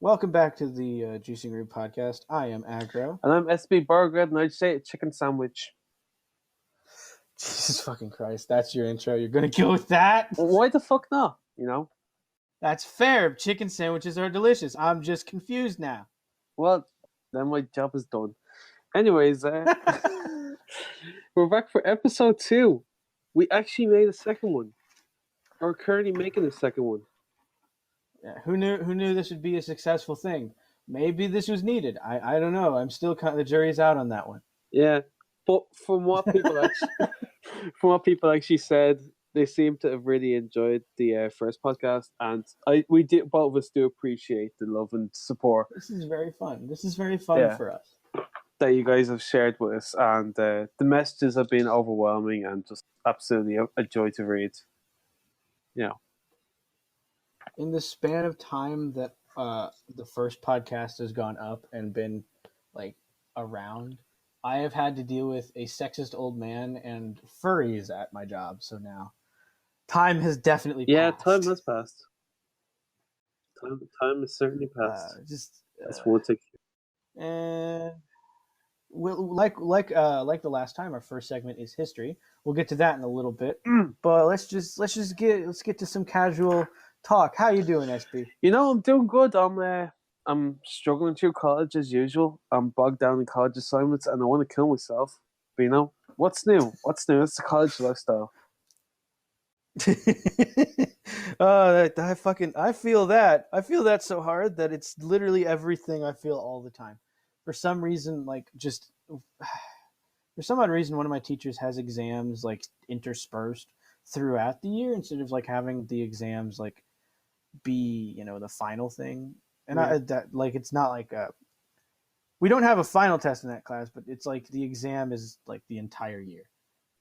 Welcome back to the Juicy Root podcast. I am Agro. And I'm SB Burger, and I'd say a chicken sandwich. Jesus fucking Christ, that's your intro. You're gonna go with that? Well, why the fuck not? You know? That's fair. Chicken sandwiches are delicious. I'm just confused now. Well, then my job is done. Anyways, we're back for episode 2. We actually made a second one. We're currently making a second one. Yeah, who knew this would be a successful thing? Maybe this was needed. I don't know. I'm still the jury's out on that one. Yeah, but from what people actually said, they seem to have really enjoyed the first podcast, and both of us do appreciate the love and support. This is very fun. For us that you guys have shared with us, and the messages have been overwhelming and just absolutely a joy to read. You know, in the span of time that the first podcast has gone up and been like around, I have had to deal with a sexist old man and furries at my job. So now, time has definitely passed. Yeah, time has passed. Time has certainly passed. That's one thing. And like the last time, our first segment is history. We'll get to that in a little bit, but let's get to some casual talk. How you doing, SB? You know, I'm doing good. I'm struggling through college as usual. I'm bogged down in college assignments, and I want to kill myself. But you know, what's new? It's the college lifestyle. I feel that so hard that it's literally everything I feel all the time. For some reason, for some odd reason, one of my teachers has exams like interspersed throughout the year instead of like having the exams like be the final thing. And it's not like we don't have a final test in that class, but it's like the exam is like the entire year.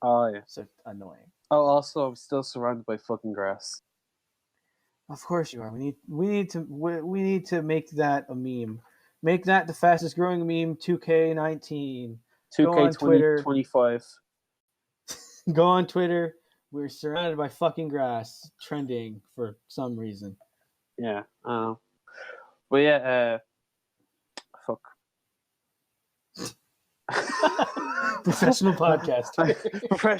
Oh yeah, so annoying. Oh, also, I'm still surrounded by fucking grass. Of course you are. We need to make that a meme. Make that the fastest growing meme. 2K19. 2K2025. Go on Twitter. We're surrounded by fucking grass, trending for some reason. Yeah. But yeah. Fuck. Professional podcaster.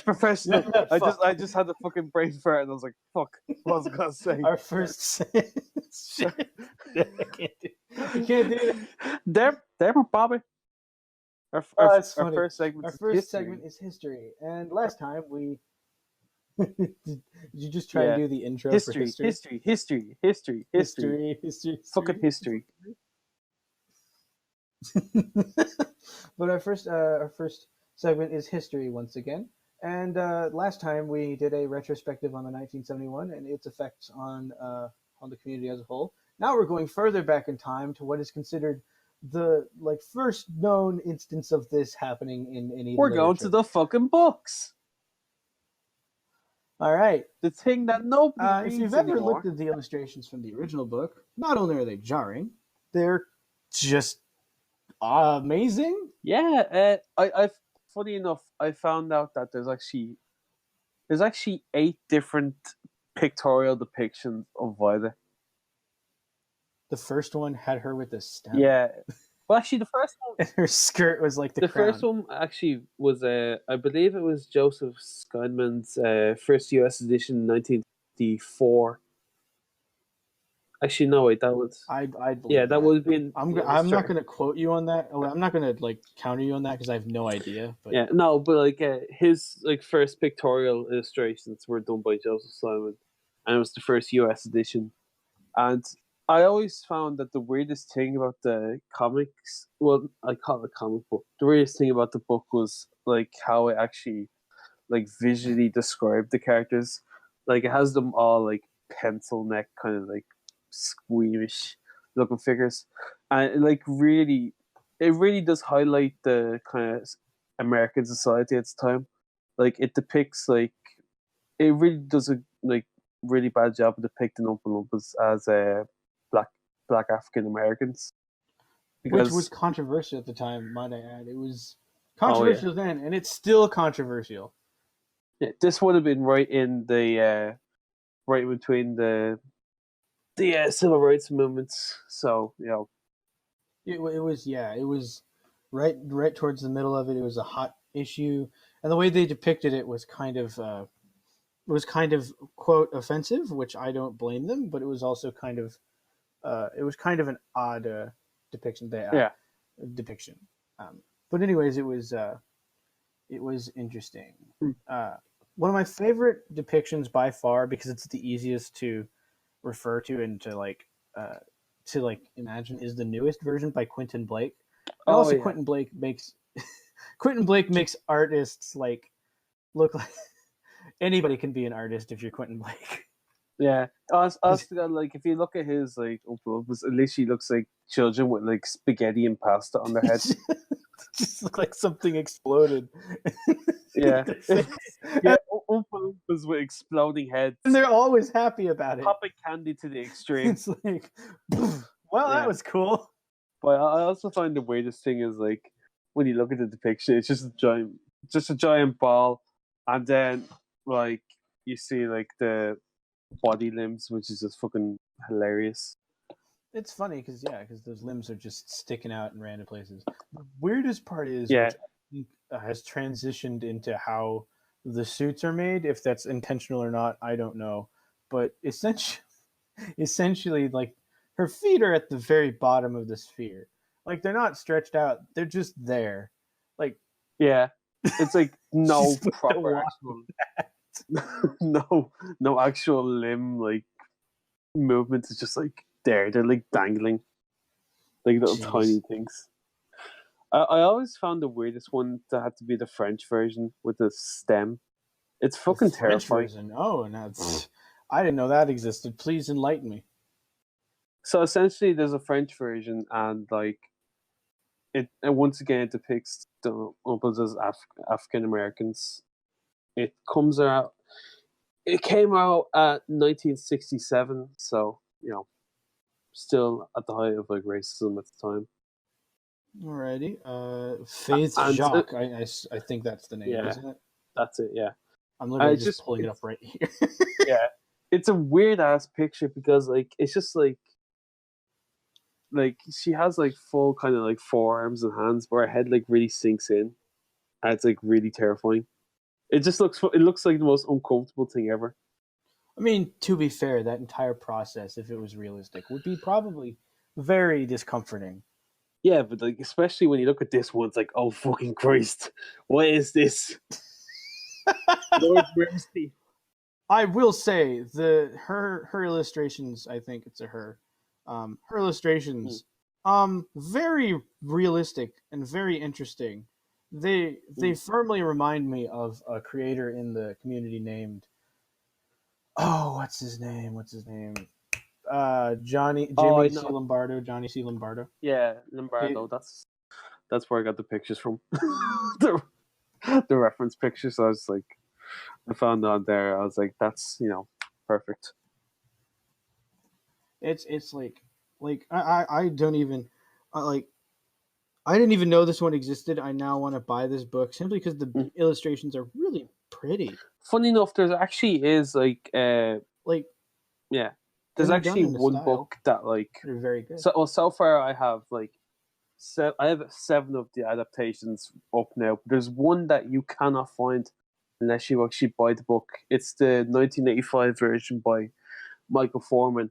Professional. Yeah, I just had the fucking brain fart, and I was like, "Fuck!" What was I gonna say? Our first shit. I can't do it. There, Bobby. Our first segment is history, and last time we. Did you just try to do the intro for history? History. Fucking history. But our first segment is history once again, and last time we did a retrospective on the 1971 and its effects on the community as a whole. Now we're going further back in time to what is considered the first known instance of this happening in any. We're going to the fucking books. All right, the thing that nobody reads if you've ever looked at the illustrations from the original book, not only are they jarring, they're just amazing. Yeah, I funny enough, I found out that there's actually 8 different pictorial depictions of Violet. The first one had her with a stem. Yeah. Well, actually, the first one... And her skirt was like the crown. First one actually was, I believe it was Joseph Steinman's first US edition in 1954. Actually, no, wait, that was... I that would have been... I'm not going to quote you on that. I'm not going to, counter you on that because I have no idea. But... Yeah, no, but, his, first pictorial illustrations were done by Joseph Steinman, and it was the first US edition. And I always found that the weirdest thing about the comics, well, I call it a comic book, the weirdest thing about the book was, how it actually, visually described the characters. It has them all, pencil neck, kind of, squeamish looking figures. And, it really does highlight the kind of American society at the time. It depicts, it really does a, really bad job of depicting Oompa Loompas as black African Americans, which was controversial at the time. Might I add, it was controversial then, and it's still controversial. Yeah, this would have been right in the right between the the civil rights movements. So It was right towards the middle of it. It was a hot issue, and the way they depicted it was kind of quote offensive, which I don't blame them, but it was also an odd depiction. yeah, Depiction. But anyways, it was interesting. mm, One of my favorite depictions by far, because it's the easiest to refer to and to imagine, is the newest version by Quentin Blake. And oh also, yeah, Quentin Blake makes artists look like anybody can be an artist if you're Quentin Blake. yeah. Like if you look at his like uncles, it literally looks like children with like spaghetti and pasta on their head. Just look like something exploded. Yeah, yeah. Oompa Loompas with exploding heads, And they're always happy about it. popping candy to the extreme. It's like, well, that was cool. But I also find the weirdest thing is like when you look at the depiction, it's just a giant ball, and then like you see like the body limbs, which is just fucking hilarious. It's funny because those limbs are just sticking out in random places. The weirdest part is, Yeah, which I think has transitioned into how the suits are made. If that's intentional or not, I don't know. But essentially, like her feet are at the very bottom of the sphere. Like they're not stretched out; they're just there. Like yeah. It's like no she's supposed to proper walk. actual, no actual limb like movements. It's just like there. They're like dangling, like little Jeez. tiny things. I always found the weirdest one to have to be the French version with the stem. It's The fucking French terrifying. version. Oh, no, I didn't know that existed. Please enlighten me. So essentially, there's a French version, and like and once again it depicts the uncles as African Americans. It comes out. It came out at 1967, so still at the height of like racism at the time. Alrighty. Faith And Jacques. I think that's the name, yeah, isn't it? that's it. Yeah, I'm literally just just pulling it up right here. yeah, it's a weird ass picture because like it's just like she has like full kind of like forearms and hands, but her head like really sinks in, and it's like really terrifying. It looks like the most uncomfortable thing ever. I mean, to be fair, that entire process, if it was realistic, would be probably very discomforting. Yeah, but like especially when you look at this one, it's like, oh fucking Christ, what is this? Lord mercy. I will say her illustrations. I think it's a her. Her Hmm. illustrations, very realistic and very interesting. They Hmm. firmly remind me of a creator in the community named, oh, what's his name? What's his name? Oh, I Jimmy C. know. Lombardo, Johnny C. Lombardo. Yeah, He, Lombardo. That's where I got the pictures from. the the reference pictures. So I was like, I found on there. I was like, that's perfect. it's like I don't even like I didn't even know this one existed. I now want to buy this book simply because the Mm. illustrations are really pretty. Funny enough, there's actually is like Like, yeah, there's and they're done actually in a one style book that like they're very good. so far I have like I have 7 of the adaptations up now. There's one that you cannot find unless you actually buy the book. It's the 1985 version by Michael Forman,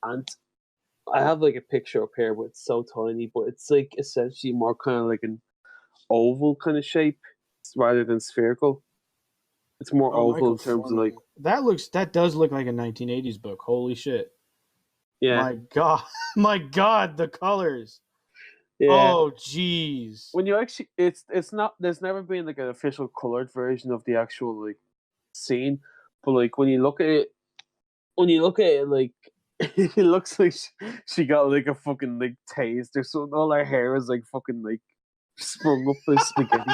and I have like a picture up here, but it's so tiny. But it's like essentially more kind of like an oval kind of shape rather than spherical. It's more Oh, oval Michael in terms of like Foreman. That does look like a 1980s book. Holy shit. yeah, My god. My god, the colors. yeah. Oh jeez. When you actually, it's not. There's never been like an official colored version of the actual like scene, but like when you look at it, like it looks like she got like a fucking like tased or something. All her hair is like fucking like sprung up like spaghetti.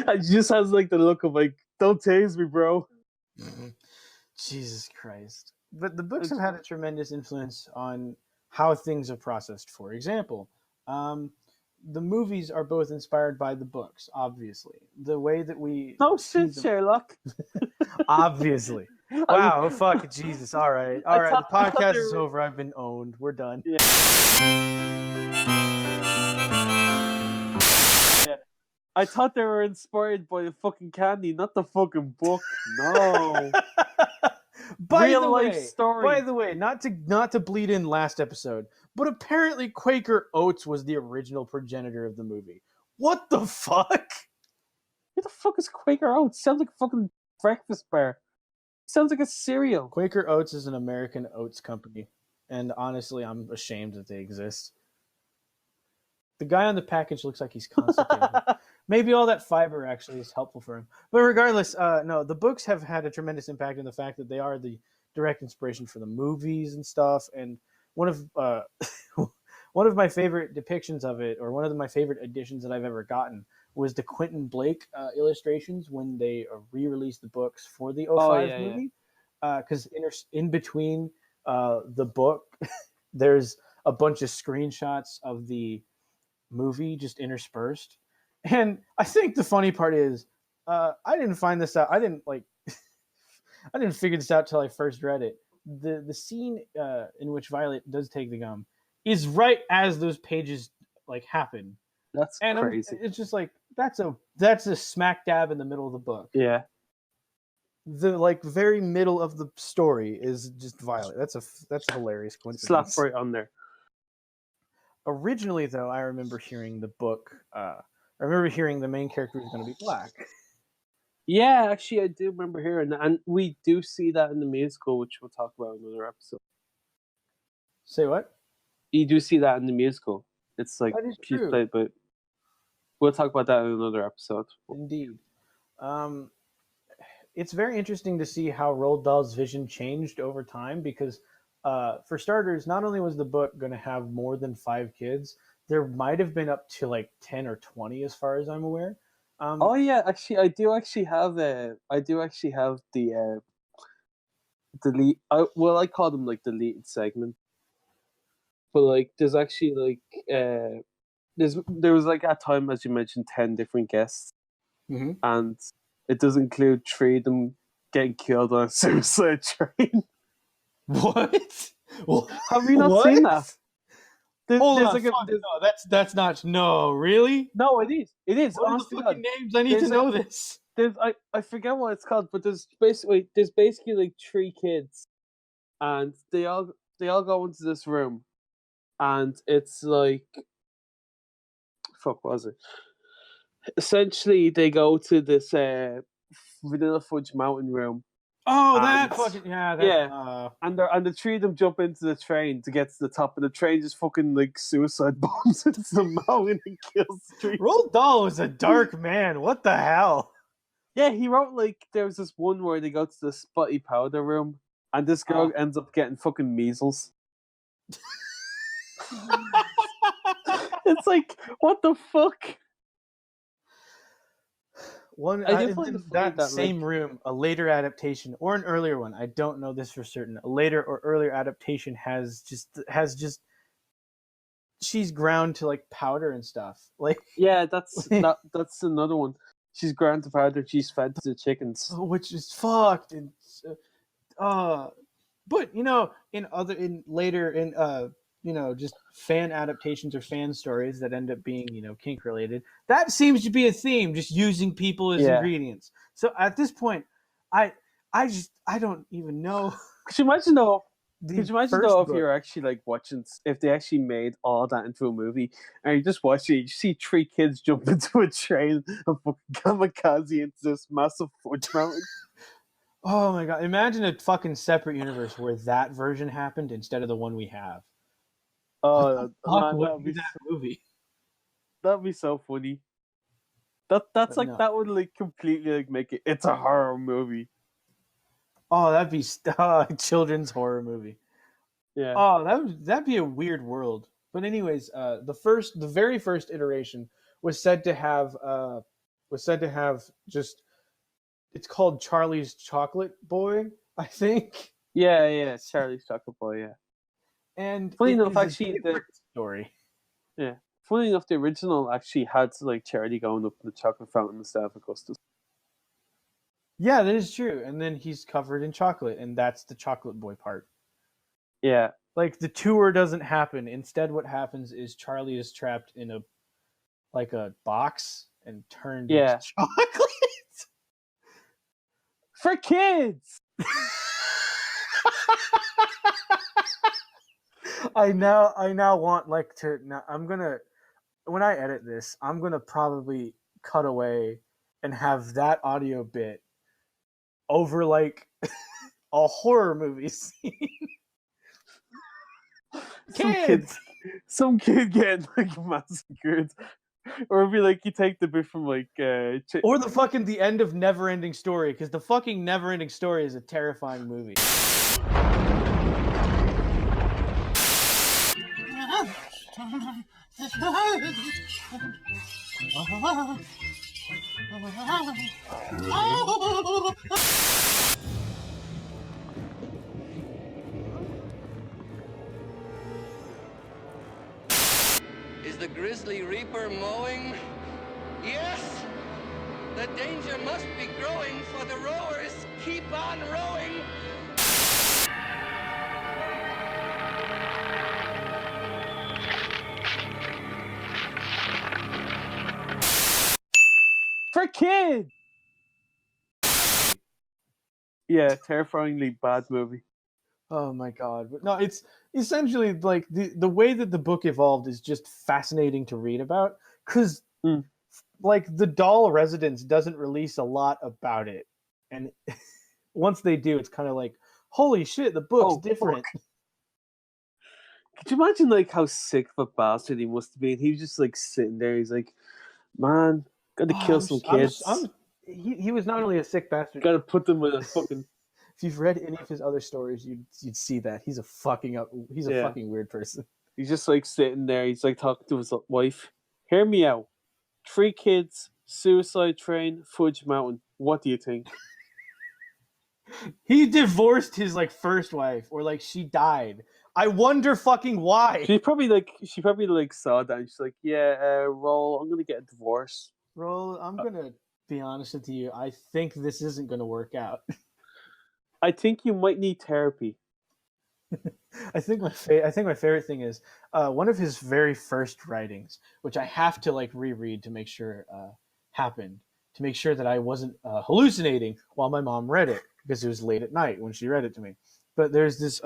And she just has like the look of like, don't tase me, bro. Jesus Christ. But the books have It's, had a tremendous influence on how things are processed. For example, um, the movies are both inspired by the books, obviously. The way that we no see shit, them, Sherlock. obviously. Wow, fuck Jesus. All right. I All right. thought, The I thought podcast they is were. over. I've been owned. We're done. Yeah, yeah. I thought they were inspired by the fucking candy, not the fucking book. No, by real the life way, by story. the way, not to bleed in last episode, but apparently Quaker Oats was the original progenitor of the movie. What the fuck? Who the fuck is Quaker Oats? Sounds like a fucking breakfast bar. Sounds like a cereal. Quaker Oats is an American oats company, and honestly, I'm ashamed that they exist. The guy on the package looks like he's constipated. Maybe all that fiber actually is helpful for him. But regardless, no, the books have had a tremendous impact in the fact that they are the direct inspiration for the movies and stuff. And one of one of my favorite depictions of it, or one of my favorite editions that I've ever gotten, was the Quentin Blake illustrations when they re-released the books for the Oh '05 yeah, yeah. movie. Because in between the book, there's a bunch of screenshots of the movie just interspersed. And I think the funny part is, I didn't find this out. I didn't like. I didn't figure this out till I first read it. The scene in which Violet does take the gum is right as those pages like happen, That's and crazy. it's just like that's a smack dab in the middle of the book. Yeah, The like very middle of the story is just Violet. That's a hilarious slap coincidence. right on there. Originally, though, I remember hearing the book. I remember hearing the main character was going to be black. Yeah, actually, I do remember hearing that, and we do see that in the musical, which we'll talk about in another episode. Say what? You do see that in the musical. It's like That is she's true. played, but we'll talk about that in another episode. Indeed. It's very interesting to see how Roald Dahl's vision changed over time because, for starters, not only was the book going to have more than 5 kids, there might have been up to like 10 or 20 as far as I'm aware. Oh yeah, actually, I do actually have the delete. I call them like deleted segment, but like there's actually like there was like at time, as you mentioned, 10 different guests, Mhm. and it does include 3 of them getting killed on a suicide train. What? Have you not What? seen that? Hold There's on, like a fuck, no, that's not. No, really? no, it is. It is. What are the Honestly, fucking God. names? I need to There's know this. I forget what it's called, but there's basically like 3 kids, and they all go into this room, and it's like fuck was it? Essentially, they go to this Vanilla Fudge Mountain room, Oh, and that fucking yeah. That yeah, and the 3 of them jump into the train to get to the top, and the train just fucking like suicide bombs into the mountain and kills the 3. Roald Dahl was a dark man. What the hell? Yeah, he wrote like there was this one where they go to the spotty powder room, and this girl ends up getting fucking measles. It's like what the fuck? I do find it funny That that same like room, a later adaptation or an earlier one. I don't know this for certain. A later or earlier adaptation has just she's ground to like powder and stuff. Like yeah, that's another one. She's ground to powder. She's fed to the chickens. which is fucked. And but in later in just fan adaptations or fan stories that end up being kink related, that seems to be a theme, just using people as Yeah. ingredients. So at this point, I don't even know. Could you imagine though? The Could you imagine first though if book. you're actually like watching, if they actually made all that into a movie, and you just watch it, you see 3 kids jump into a train and fucking kamikaze into this massive fudge mountain. Oh my god! Imagine a fucking separate universe where that version happened instead of the one we have. Oh Fuck man, would be that movie? that'd be so funny. That's But like no. that would like completely like make it. It's a horror movie. Oh, that'd be children's horror movie. Yeah. Oh, that'd be a weird world. But anyways, the very first iteration was said to have just, it's called Charlie's Chocolate Boy, I think. Yeah, Charlie's Chocolate Boy. Yeah. And Funny it enough, is a actually, different story. yeah. Funny enough, the original actually had like Charlie going up the chocolate fountain instead of Augustus. Yeah, that is true. And then he's covered in chocolate, and that's the chocolate boy part. Yeah, Like the tour doesn't happen. Instead, what happens is Charlie is trapped in a box and turned into yeah. chocolate. For kids. I now want like to. Now, I'm gonna when I edit this, I'm gonna probably cut away and have that audio bit over like a horror movie scene. Some kid, Kids. some kid getting like massacred, or it'd be like you take the bit from like Or the end of Neverending Story, because the fucking Neverending Story is a terrifying movie. Is the Grizzly Reaper mowing? Yes! The danger must be growing, for the rowers keep on rowing! for kids. Yeah, terrifyingly bad movie. Oh my god! But no, it's essentially like the way that the book evolved is just fascinating to read about because Mm. like the doll residence doesn't release a lot about it, and once they do, it's kind of like holy shit, the book's different. Fuck. Could you imagine like how sick of a bastard he must have been? He was just like sitting there. He's like, "Man, gotta kill some kids. He was not only a sick bastard. Gotta put them with a fucking." If you've read any of his other stories, you'd see that he's a fucking weird person. He's just like sitting there. He's like talking to his wife. Hear me out. 3 kids, suicide train, Fudge Mountain. What do you think? He divorced his like first wife, or like she died. I wonder fucking why. She probably saw that and she's like, yeah, Roll, I'm gonna get a divorce. Roll, I'm gonna be honest with you. I think this isn't gonna work out. I think you might need therapy. I think my favorite thing is one of his very first writings, which I have to like reread to make sure happened, to make sure that I wasn't hallucinating while my mom read it, because it was late at night when she read it to me. But there's this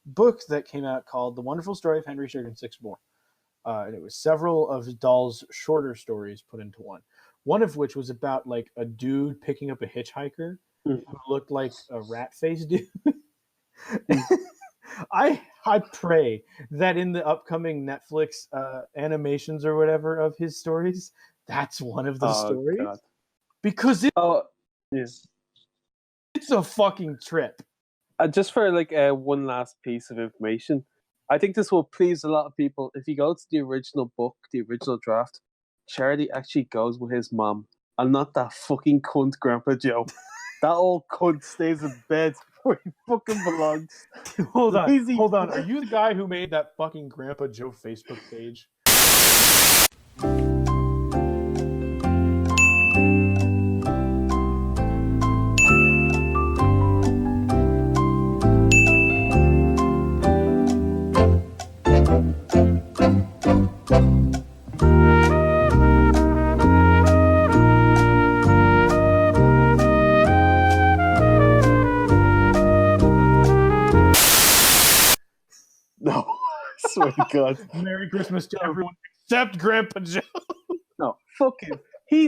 book that came out called The Wonderful Story of Henry Sugar and Six More. And it was several of Dahl's shorter stories put into one. One of which was about like a dude picking up a hitchhiker who looked like a rat-faced dude. I pray that in the upcoming Netflix animations or whatever of his stories, that's one of the stories. God. Because it's a fucking trip. Just for like one last piece of information, I think this will please a lot of people. If you go to the original book, the original draft, Charlie actually goes with his mom, and not that fucking cunt Grandpa Joe. That old cunt stays in bed where he fucking belongs. Hold on. Are you the guy who made that fucking Grandpa Joe Facebook page? No, I swear to God. Merry Christmas to everyone except Grandpa Joe. No, fuck him.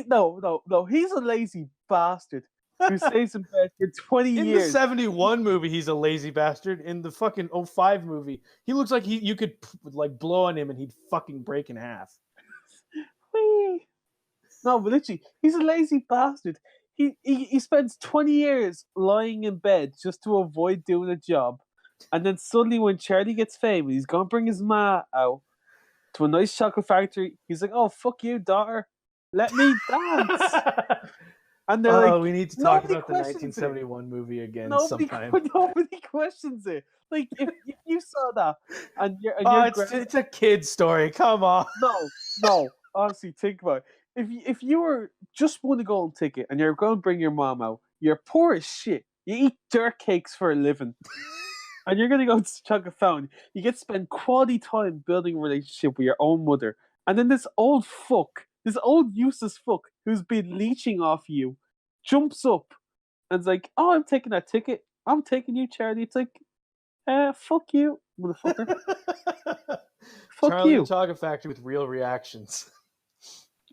No. He's a lazy bastard who stays in bed for 20 years. In the 71 movie, he's a lazy bastard. In the fucking 05 movie, he looks like you could like blow on him and he'd fucking break in half. No, but literally, he's a lazy bastard. He spends 20 years lying in bed just to avoid doing a job. And then suddenly when Charlie gets famous, he's going to bring his ma out to a nice chocolate factory. He's like, oh, fuck you, daughter. Let me dance. And they're like, we need to talk about the 1971 movie again sometime. Nobody questions it. Like, if you saw that and it's a kid's story. Come on. No. Honestly, think about it. If you were just won a golden ticket and you're going to bring your mom out, you're poor as shit. You eat dirt cakes for a living. And you're going to go to Chocolate Fountain. You get to spend quality time building a relationship with your own mother. And then this old useless fuck who's been leeching off you jumps up and is like, oh, I'm taking that ticket. I'm taking you, Charlie. It's like, fuck you, motherfucker. Fuck Charlie you. the Chocolate Factory with real reactions.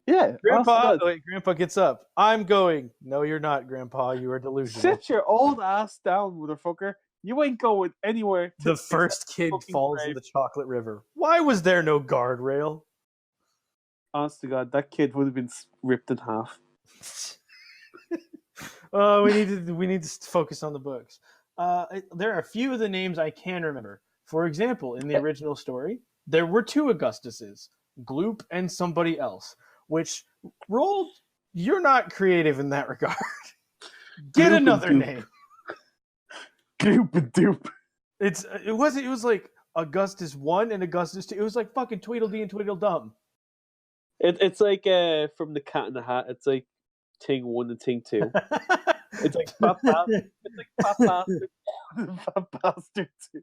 Yeah. Grandpa gets up. I'm going. No, you're not, Grandpa. You are delusional. Sit your old ass down, motherfucker. You ain't going anywhere. The first kid falls in the chocolate river. Why was there no guardrail? Honest to God, that kid would have been ripped in half. Oh, we need to focus on the books. There are a few of the names I can remember. For example, in the original story, there were 2 Augustuses, Gloop and somebody else. Which, Roald, you're not creative in that regard. Get another name. Gloop and Doop. It was like Augustus 1 and Augustus 2. It was like fucking Tweedledee and Tweedledum. It's like from the Cat in the Hat. It's like Ting 1 and Ting 2. It's like Fat Bastard. Fat Bastard 2.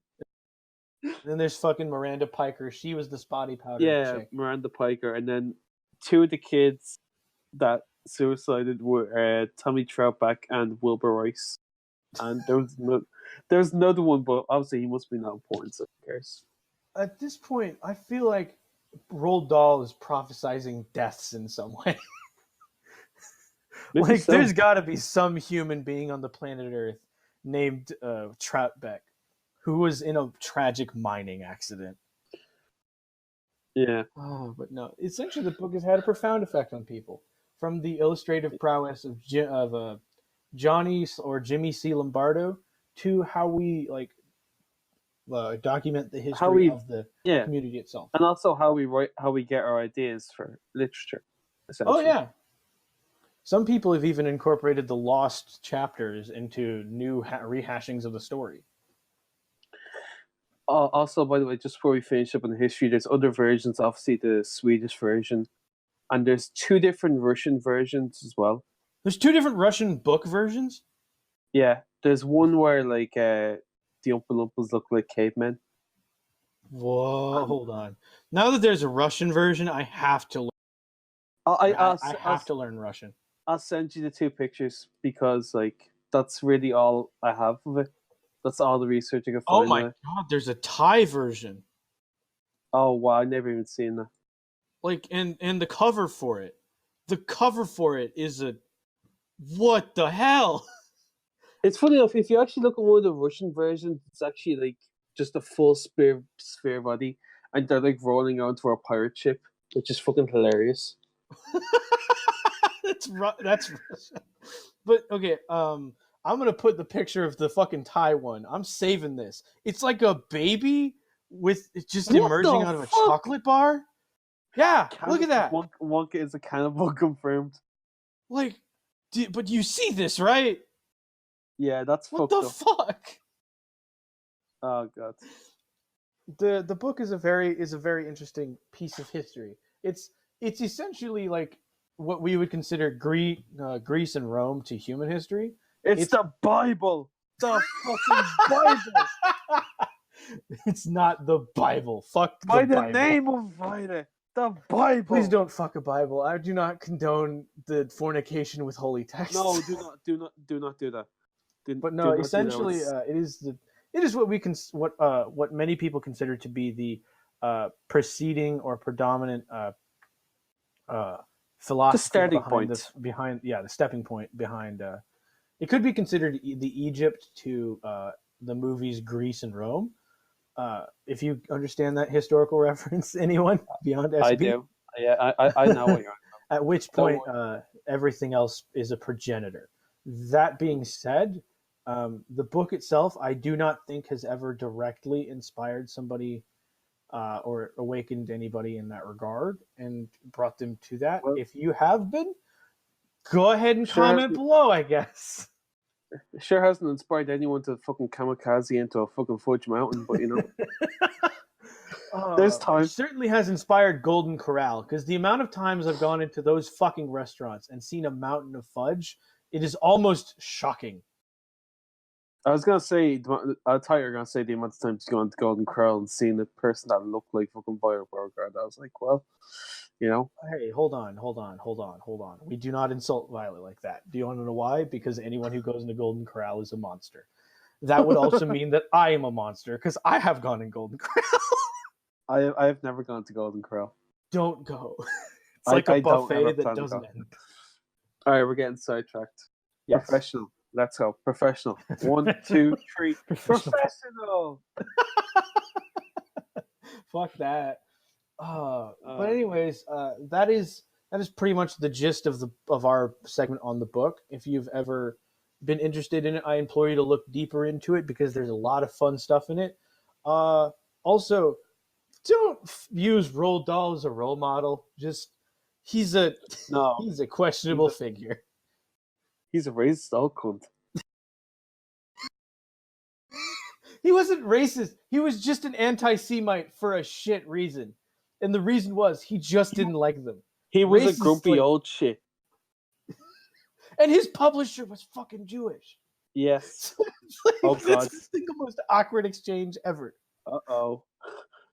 Then there's fucking Miranda Piker. She was the spotty powder chick. Miranda Piker. And then 2 of the kids that suicided were Tommy Troutbeck and Wilbur Rice. And there was another one, but obviously he must be not important, so who cares? At this point, I feel like Roald Dahl is prophesizing deaths in some way. Like, so. There's got to be some human being on the planet Earth named Troutbeck who was in a tragic mining accident. Yeah. Oh, but no. Essentially, the book has had a profound effect on people. From the illustrative prowess of Johnny or Jimmy C. Lombardo to how we document the history of the community itself, and also how we get our ideas for literature. Oh yeah, some people have even incorporated the lost chapters into new rehashings of the story. Also, by the way, just before we finish up on the history, there's other versions. Obviously, the Swedish version, and there's 2 different Russian versions as well. There's 2 different Russian book versions? Yeah. There's one where, like, the Oompa Loompas look like cavemen. Whoa, hold on. Now that there's a Russian version, I have to learn. I have to learn Russian. I'll send you the 2 pictures because, like, that's really all I have of it. That's all the research I can find. Oh my god, there's a Thai version. Oh, wow, I've never even seen that. Like, and the cover for it. The cover for it is a... What the hell? It's funny enough, if you actually look at one of the Russian versions, it's actually like just a full sphere body, and they're like rolling onto a pirate ship, which is fucking hilarious. That's but okay, I'm gonna put the picture of the fucking Thai one. I'm saving this. It's like a baby with just emerging out of a chocolate bar. Yeah, look at that. Wonka is a cannibal confirmed. Like, but you see this, right? Yeah, that's what the fuck. Oh god. The book is a very interesting piece of history. It's essentially like what we would consider Greece and Rome to human history. It's the Bible. The fucking Bible. It's not the Bible. Fuck the Bible. By the name of Bible. The Bible. Please don't fuck a Bible. I do not condone the fornication with holy texts. No, do not do that. But no, essentially, it is what many people consider to be the preceding or predominant philosophy, the starting point the stepping point behind. It could be considered the Egypt to the movies Greece and Rome. If you understand that historical reference, anyone beyond SB? I do. Yeah, I know what you're. At which point, everything else is a progenitor. That being said, the book itself, I do not think has ever directly inspired somebody or awakened anybody in that regard and brought them to that. Well, if you have been, go ahead and comment below, I guess. It sure hasn't inspired anyone to fucking kamikaze into a fucking fudge mountain, but you know. There's time. It certainly has inspired Golden Corral, because the amount of times I've gone into those fucking restaurants and seen a mountain of fudge It is almost shocking. I was gonna say, I thought you were gonna say the amount of times you go into Golden Corral and seeing the person that looked like fucking Violet Beauregard. I was like, well, you know. Hey, hold on. We do not insult Violet like that. Do you want to know why? Because anyone who goes into Golden Corral is a monster. That would also mean that I am a monster because I have gone in Golden Corral. I have never gone to Golden Corral. Don't go. It's like a buffet that doesn't end. All right, we're getting sidetracked. Yes. Professional. Let's go. Professional. 1, 2, 3. Professional. Fuck that. But anyways, that is pretty much the gist of our segment on the book. If you've ever been interested in it, I implore you to look deeper into it because there's a lot of fun stuff in it. Also, don't use Roald Dahl as a role model. Just he's a questionable figure. He's a racist old cunt. He wasn't racist. He was just an anti-Semite for a shit reason. And the reason was he just didn't like them. He was a grumpy old shit. And his publisher was fucking Jewish. Yes. Oh, God. It's the single most awkward exchange ever. Uh-oh.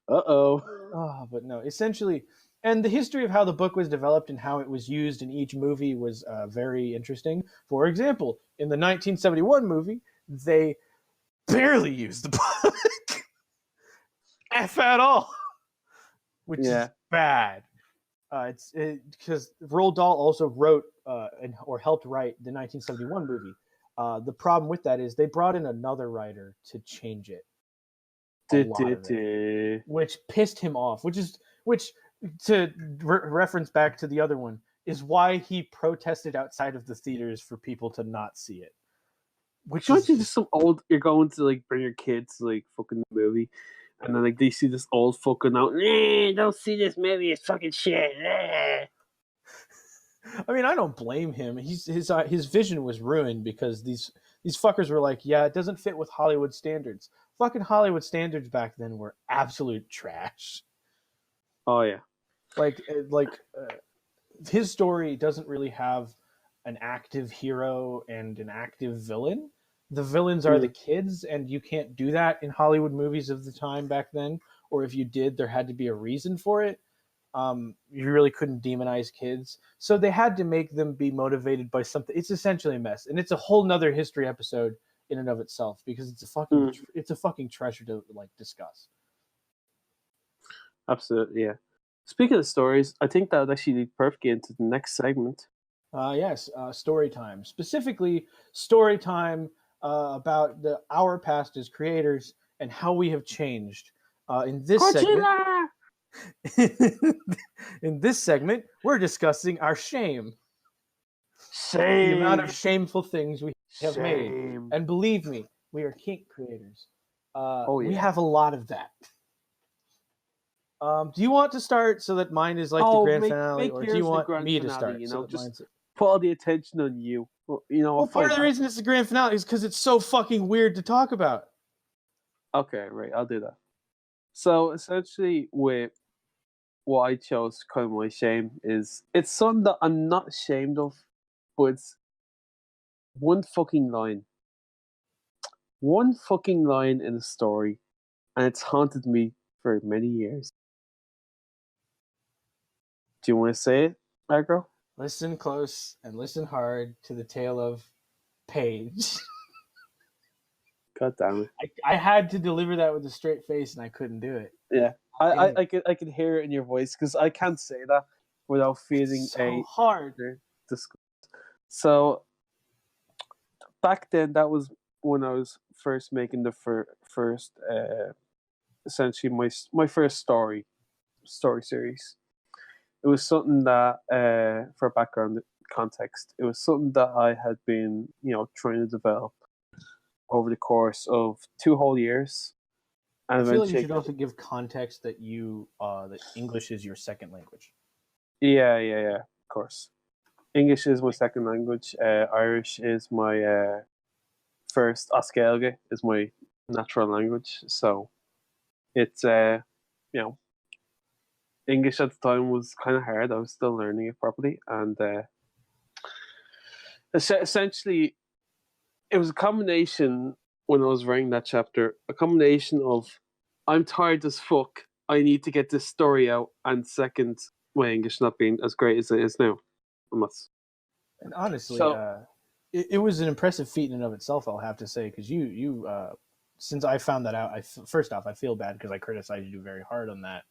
But no, essentially, and the history of how the book was developed and how it was used in each movie was very interesting. For example, in the 1971 movie, they barely used the book. F at all. Which is bad. It's because Roald Dahl also wrote or helped write the 1971 movie. The problem with that is they brought in another writer to change it. Which pissed him off. Which to reference back to the other one is why he protested outside of the theaters for people to not see it. Which is just some old. You're going to like bring your kids to like fucking the movie, and then like they see this old fucking out. Don't see this movie. It's fucking shit. I mean, I don't blame him. His vision was ruined because these fuckers were like, yeah, it doesn't fit with Hollywood standards. Fucking Hollywood standards back then were absolute trash. Oh yeah, like his story doesn't really have an active hero and an active villain. The villains are the kids, and you can't do that in Hollywood movies of the time back then. Or if you did, there had to be a reason for it. You really couldn't demonize kids. So they had to make them be motivated by something. It's essentially a mess. And it's a whole nother history episode in and of itself because it's a fucking treasure to like discuss. Absolutely, yeah. Speaking of stories, I think that would actually lead perfectly into the next segment. Yes, story time. Specifically, story time about our past as creators and how we have changed. In this segment, we're discussing our shame. The amount of shameful things we have made. And believe me, we are kink creators. We have a lot of that. Do you want to start so that mine is like the grand finale, or do you want me to start? You know, just put all the attention on you. Well, part of the reason it's the grand finale is because it's so fucking weird to talk about. Okay, right, I'll do that. So essentially, with what I chose, kind of my shame is it's something that I'm not ashamed of, but it's one fucking line in a story, and it's haunted me for many years. Do you want to say it, Agro? Listen close and listen hard to the tale of Paige. God damn it! I had to deliver that with a straight face, and I couldn't do it. Yeah, I can hear it in your voice because I can't say that without feeling hard. So back then, that was when I was first making the first, essentially my first story series. It was something that, for background context, it was something that I had been, trying to develop over the course of 2 whole years. And I feel like you should also give context that that English is your second language. Yeah, of course. English is my second language. Irish is my first. Oscailge is my natural language. So it's English at the time was kind of hard. I was still learning it properly, and Essentially, it was a combination when I was writing that chapter, a combination of I'm tired as fuck, I need to get this story out, and second, my English not being as great as it is now. And honestly, So it was an impressive feat in and of itself, I'll have to say, because you since I found that out, first off, I feel bad because I criticized you very hard on that.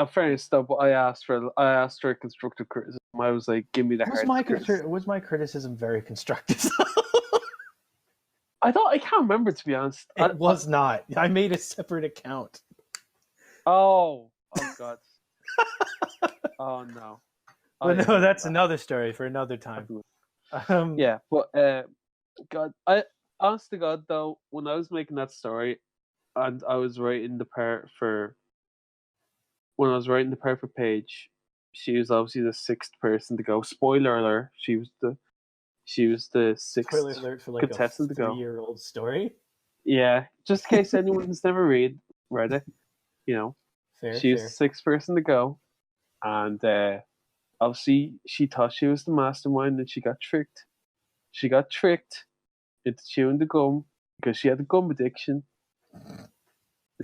fairness though, but I asked for constructive criticism. I was like, give me the hard criticism. Was my criticism very constructive? I can't remember, to be honest. It was not. I made a separate account. Oh God. Oh no. But no, that's another story for another time. Yeah, but God, honest to God though, when I was making that story, and I was writing the part for Paige, she was obviously the sixth person to go. Spoiler alert: she was the sixth Spoiler alert for like contestant a 3-year-old story. Yeah, just in case anyone's never read it, you know, she was the sixth person to go, and obviously she thought she was the mastermind, and she got tricked. She got tricked into chewing the gum because she had a gum addiction. And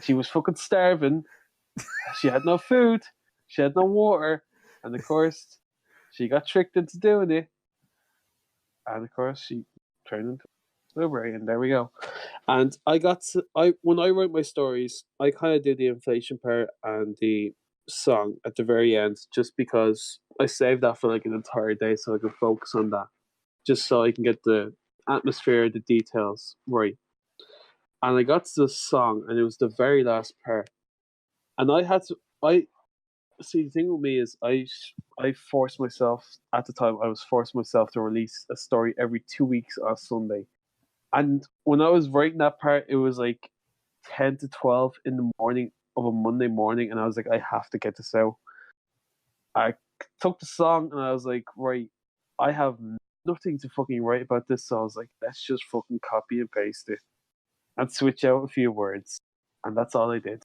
she was fucking starving. She had no food. She had no water. And of course, she got tricked into doing it. And of course, she turned into a blueberry, and there we go. And when I write my stories, I kind of do the inflation part and the song at the very end, just because I saved that for like an entire day so I could focus on that, just so I can get the atmosphere, the details right. And I got to the song, and it was the very last part. And I see, the thing with me is I forced myself, at the time, I was forcing myself to release a story every 2 weeks on Sunday. And when I was writing that part, it was like 10 to 12 in the morning of a Monday morning, and I was like, I have to get this out. I took the song, and I was like, right, I have nothing to fucking write about this, so I was like, let's just fucking copy and paste it and switch out a few words. And that's all I did.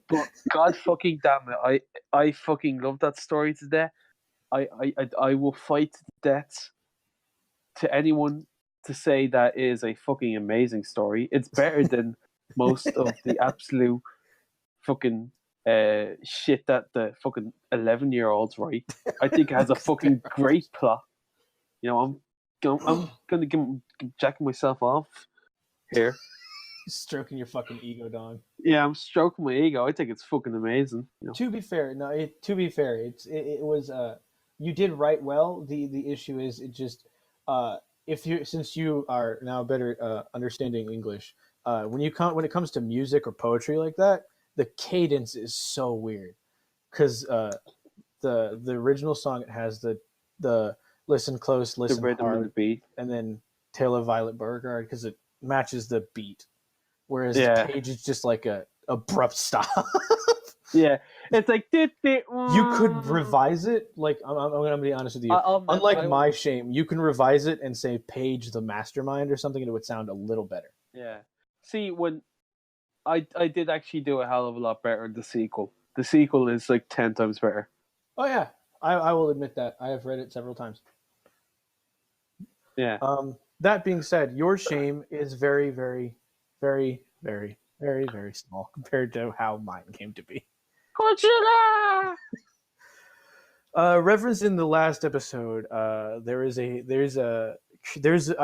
But God fucking damn it, I fucking love that story to death. I will fight to death to anyone to say that is a fucking amazing story. It's better than most of the absolute fucking shit that the fucking 11-year-olds write. I think it has a fucking great plot. You know, I'm gonna give jacking myself off here. Stroking your fucking ego, dog. Yeah, I'm stroking my ego. I think it's fucking amazing. You know? To be fair, it was you did write well. The issue is it just since you are now better understanding English, when it comes to music or poetry like that, the cadence is so weird because the original song, it has the listen close, listen the rhythm hard, and the beat, and then Tale of Violet Beauregard because it matches the beat. Whereas Page is just like a abrupt stop. Yeah, it's like you could revise it. Like I'm gonna be honest with you. Unlike My Shame, you can revise it and say Page the mastermind or something, and it would sound a little better. Yeah. See, when I did actually do a hell of a lot better in the sequel. The sequel is like 10 times better. Oh yeah, I will admit that. I have read it several times. Yeah. That being said, Your Shame is very, very, very, very, very, very small compared to how mine came to be. Godzilla! Referenced in the last episode, I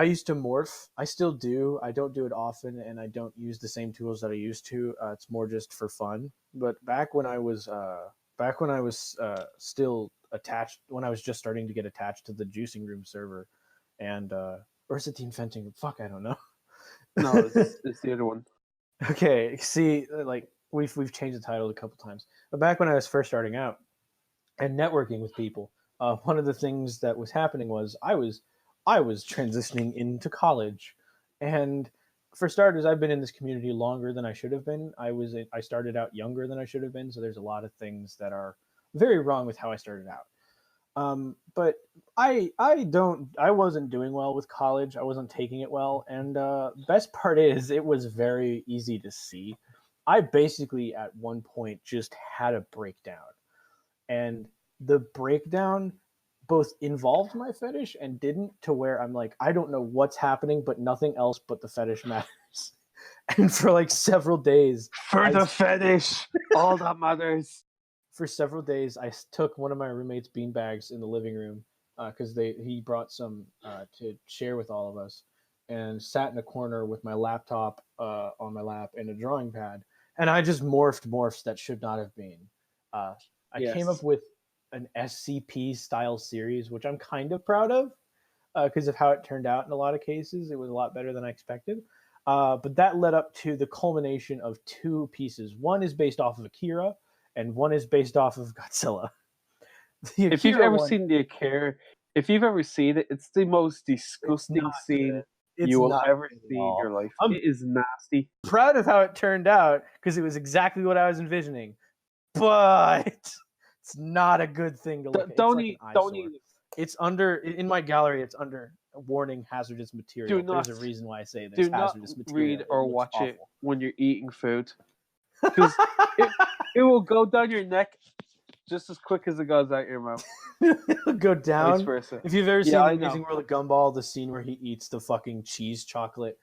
used to morph. I still do. I don't do it often, and I don't use the same tools that I used to. It's more just for fun. But back when I was still attached, when I was just starting to get attached to the Juicing Room server, and or is it Team Fenting? Fuck, I don't know. No, it's the other one. Okay, see, like we've changed the title a couple times. But back when I was first starting out and networking with people, one of the things that was happening was I was transitioning into college, and for starters, I've been in this community longer than I should have been. I started out younger than I should have been, so there's a lot of things that are very wrong with how I started out. But I wasn't doing well with college. I wasn't taking it well, and best part is it was very easy to see. I basically at one point just had a breakdown, and the breakdown both involved my fetish and didn't, to where I'm like, I don't know what's happening, but nothing else but the fetish matters. And for like several days, For the fetish, all that matters. For several days, I took one of my roommate's beanbags in the living room because he brought some to share with all of us, and sat in a corner with my laptop on my lap and a drawing pad, and I just morphs that should not have been. I came up with an SCP style series, which I'm kind of proud of because of how it turned out in a lot of cases. It was a lot better than I expected. But that led up to the culmination of two pieces. One is based off of Akira, and one is based off of Godzilla. If you've ever seen the Akira, if you've ever seen it, it's the most disgusting scene you will ever see in your life. It is nasty. Proud of how it turned out because it was exactly what I was envisioning, but it's not a good thing to look at. Don't It's under in my gallery. It's under warning hazardous material. There's a reason why I say there's hazardous material. Read or watch it when you're eating food, because it will go down your neck just as quick as it goes out your mouth. It'll go down. Vice versa. If you've ever seen The Amazing World of Gumball, the scene where he eats the fucking cheese chocolate,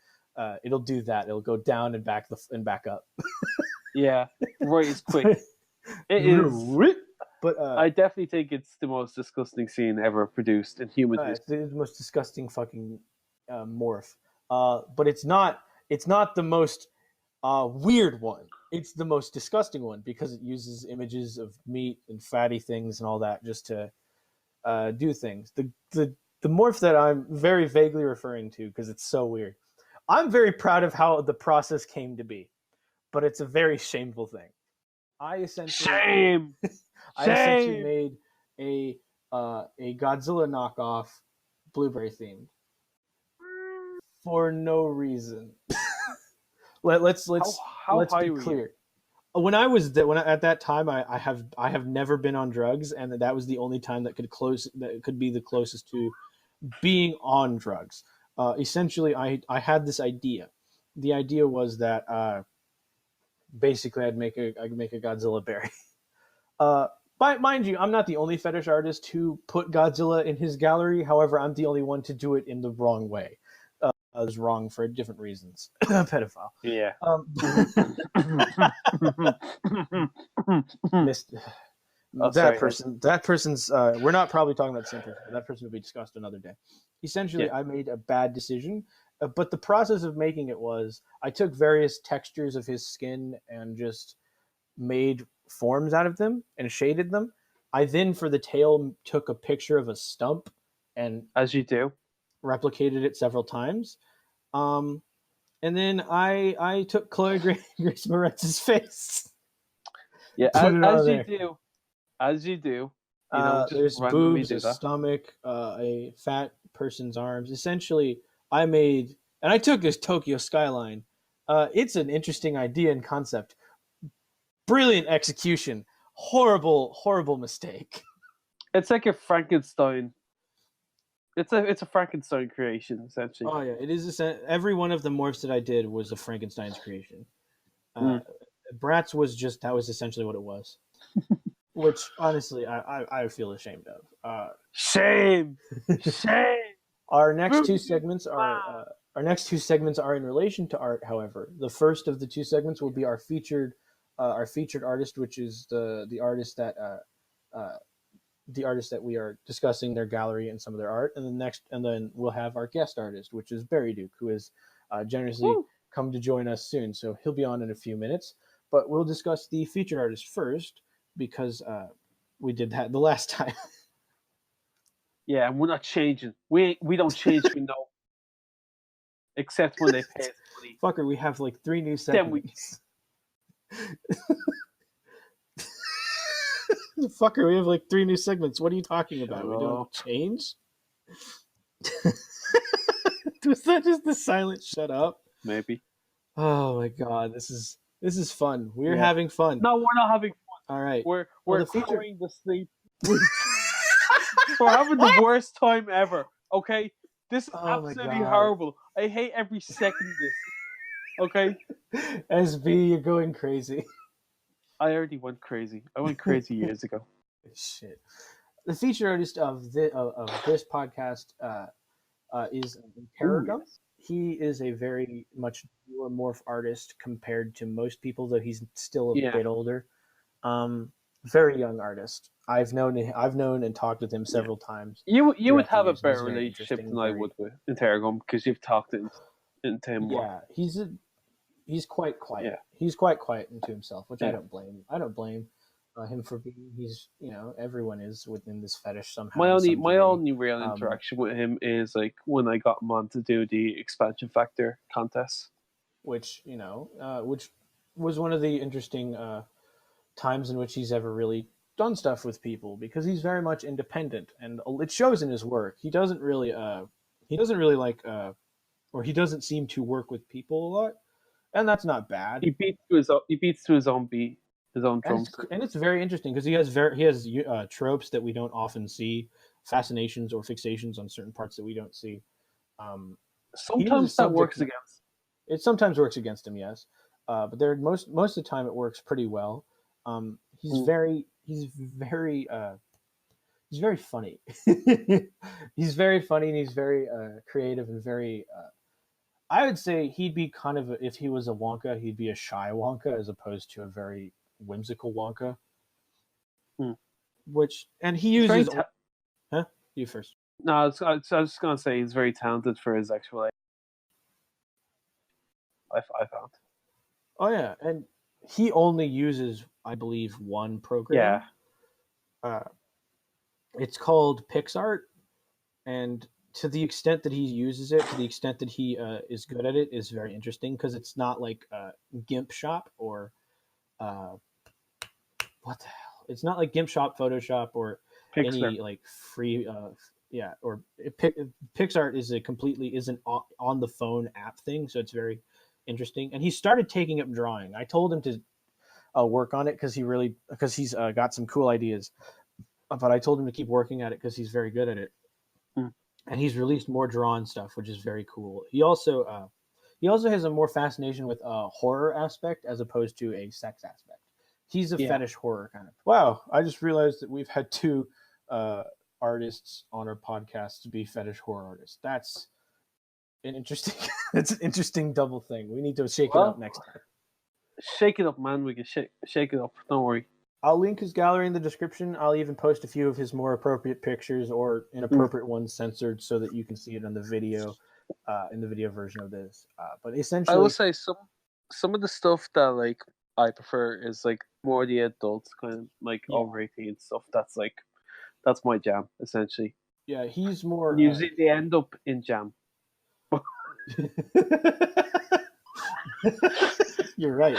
it'll do that. It'll go down and back up. Yeah, right. It's quick. It is. But I definitely think it's the most disgusting scene ever produced in human history. It's the most disgusting fucking morph. But it's not the most weird one. It's the most disgusting one because it uses images of meat and fatty things and all that just to do things. The morph that I'm very vaguely referring to, because it's so weird. I'm very proud of how the process came to be, but it's a very shameful thing. I essentially made a Godzilla knockoff, blueberry themed, for no reason. Let's be clear. At that time, I have never been on drugs, and that was the only time that could be the closest to being on drugs. Essentially, I had this idea. The idea was that basically I'd make a Godzilla berry. Mind you, I'm not the only fetish artist who put Godzilla in his gallery. However, I'm the only one to do it in the wrong way. I was wrong for different reasons. Pedophile. Yeah. That person's. We're not probably talking about the same person. That person will be discussed another day. Essentially, I made a bad decision, but the process of making it was I took various textures of his skin and just made forms out of them and shaded them. I then, for the tail, took a picture of a stump and, as you do, replicated it several times. And then I took Chloe Grace Moretz's face. Yeah, as you do. There's boobs, a stomach, a fat person's arms. Essentially, I took his Tokyo skyline. It's an interesting idea and concept. Brilliant execution. Horrible mistake. It's like a Frankenstein. It's a Frankenstein creation, essentially. Oh yeah, it is. Every one of the morphs that I did was a Frankenstein's creation. Bratz was essentially what it was. Which honestly, I feel ashamed of. Shame. Our next two segments are in relation to art. However, the first of the two segments will be our featured artist, which is the artist that we are discussing their gallery and some of their art, and then we'll have our guest artist, which is Barry Duke, who has generously come to join us soon. So he'll be on in a few minutes, but we'll discuss the featured artist first because we did that the last time. Yeah, and we're not changing. We don't change. We know, except when they pay us money. Fucker, we have like 3 new segments. Fucker, we have like 3 new segments. What are you talking about? We don't change? Was that just the silent shut up? Maybe. Oh my god, this is fun. We're having fun. No, we're not having fun. All right. We're crying to sleep. We're having the worst time ever. Okay? This is absolutely horrible. I hate every second of this. Okay? SB, you're going crazy. I already went crazy. I went crazy years ago. Shit. The featured artist of this podcast is Ooh, Interrogum. yes. He is a very much newer morph artist compared to most people, though he's still a Yeah. bit older. Very young artist. I've known and talked with him several times. You would throughout the have a years, and he's better very relationship interesting. than I would with Interrogum because you've talked into him more. Yeah, he's quite quiet. Yeah. He's quite quiet into himself, which I Yeah. don't blame. I don't blame him for being. He's everyone is within this fetish somehow. My to some only degree. real interaction with him is like when I got him on to do the expansion factor contest. Which which was one of the interesting times in which he's ever really done stuff with people, because he's very much independent, and it shows in his work. He doesn't really like or he doesn't seem to work with people a lot, and that's not bad. He beats to his own beat, his own drums. And it's very interesting because he has tropes that we don't often see, fascinations or fixations on certain parts that we don't see. Sometimes that works against. It sometimes works against him, yes, but most of the time it works pretty well. He's very funny. He's very funny, and he's very creative and very. I would say he'd be kind of if he was a Wonka, he'd be a shy Wonka as opposed to a very whimsical Wonka. And he uses. Huh? You first. No, I was just gonna say he's very talented for his actual age. I found. Oh yeah, and he only uses, I believe, one program. Yeah. It's called PixArt, and to the extent that he uses it, to the extent that he is good at it, is very interesting because it's not like GIMP Shop or what the hell? It's not like GIMP Shop, Photoshop, or any like free or PixArt is an on the phone app thing, so it's very interesting. And he started taking up drawing. I told him to work on it because he's got some cool ideas, but I told him to keep working at it because he's very good at it. And he's released more drawn stuff, which is very cool. He also has a more fascination with a horror aspect as opposed to a sex aspect. He's a fetish horror kind of. Wow, I just realized that we've had two artists on our podcast to be fetish horror artists. That's an interesting double thing. We need to shake it up next time. Shake it up, man. We can shake it up. Don't worry. I'll link his gallery in the description. I'll even post a few of his more appropriate pictures or inappropriate ones censored so that you can see it on the video, in the video version of this. But essentially, I will say some of the stuff that like I prefer is like more the adult kind of like over 18 stuff. That's my jam essentially. Yeah, he's more. Usually they end up in jam. You're right.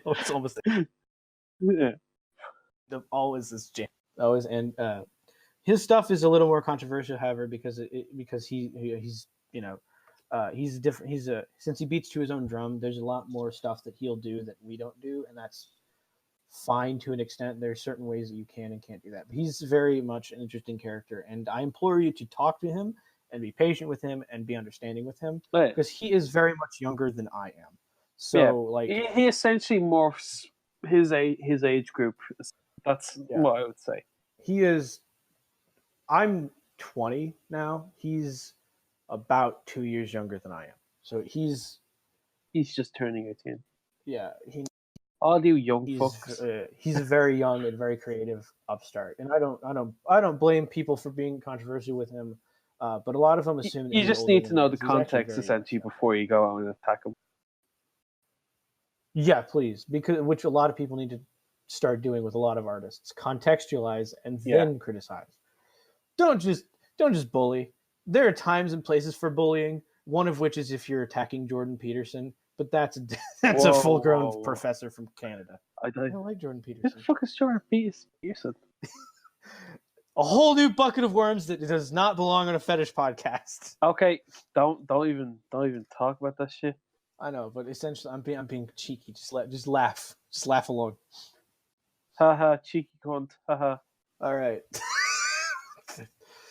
It's almost. Yeah. Always this jam. Always, and his stuff is a little more controversial, however, because he's different. Since he beats to his own drum, there's a lot more stuff that he'll do that we don't do, and that's fine to an extent. There's certain ways that you can and can't do that. But he's very much an interesting character, and I implore you to talk to him and be patient with him and be understanding with him because he is very much younger than I am. So he essentially morphs his age group. That's what I would say. He is. I'm 20 now. He's about 2 years younger than I am. So he's just turning 18. Yeah, all you young fucks. He's a very young and very creative upstart, and I don't blame people for being controversial with him. But a lot of them assume you just need to know the context essentially before you go out and attack him. Yeah, please, which a lot of people need to start doing with a lot of artists. Contextualize and then criticize. Don't just bully. There are times and places for bullying. One of which is if you're attacking Jordan Peterson, but that's a full-grown professor from Canada. I don't like Jordan Peterson. Who the fuck is Jordan Peterson? A whole new bucket of worms that does not belong on a fetish podcast. Okay, don't even talk about that shit. I know, but essentially, I'm being cheeky. Just laugh along. Haha, cheeky cunt. Haha. All right.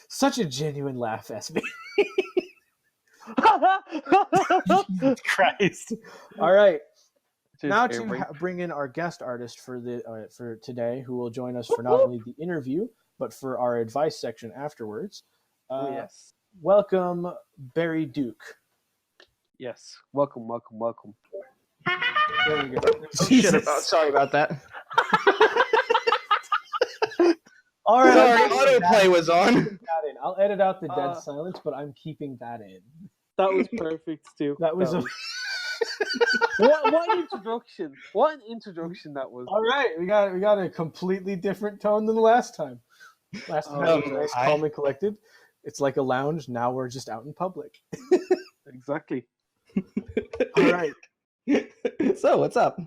Such a genuine laugh, SB. Jesus Christ! All right. Now to bring in our guest artist for today, who will join us for not only the interview but for our advice section afterwards. Yes. Welcome, Barry Duke. Yes. Welcome. There we go. Oh, shit, sorry about that. All right, Sorry, autoplay was on. I'll edit out the dead silence, but I'm keeping that in. That was perfect, Stu. That was what an introduction! What an introduction that was. All right. We got a completely different tone than the last time. Last time was nice, calm and collected. It's like a lounge. Now we're just out in public. Exactly. All right. So what's up?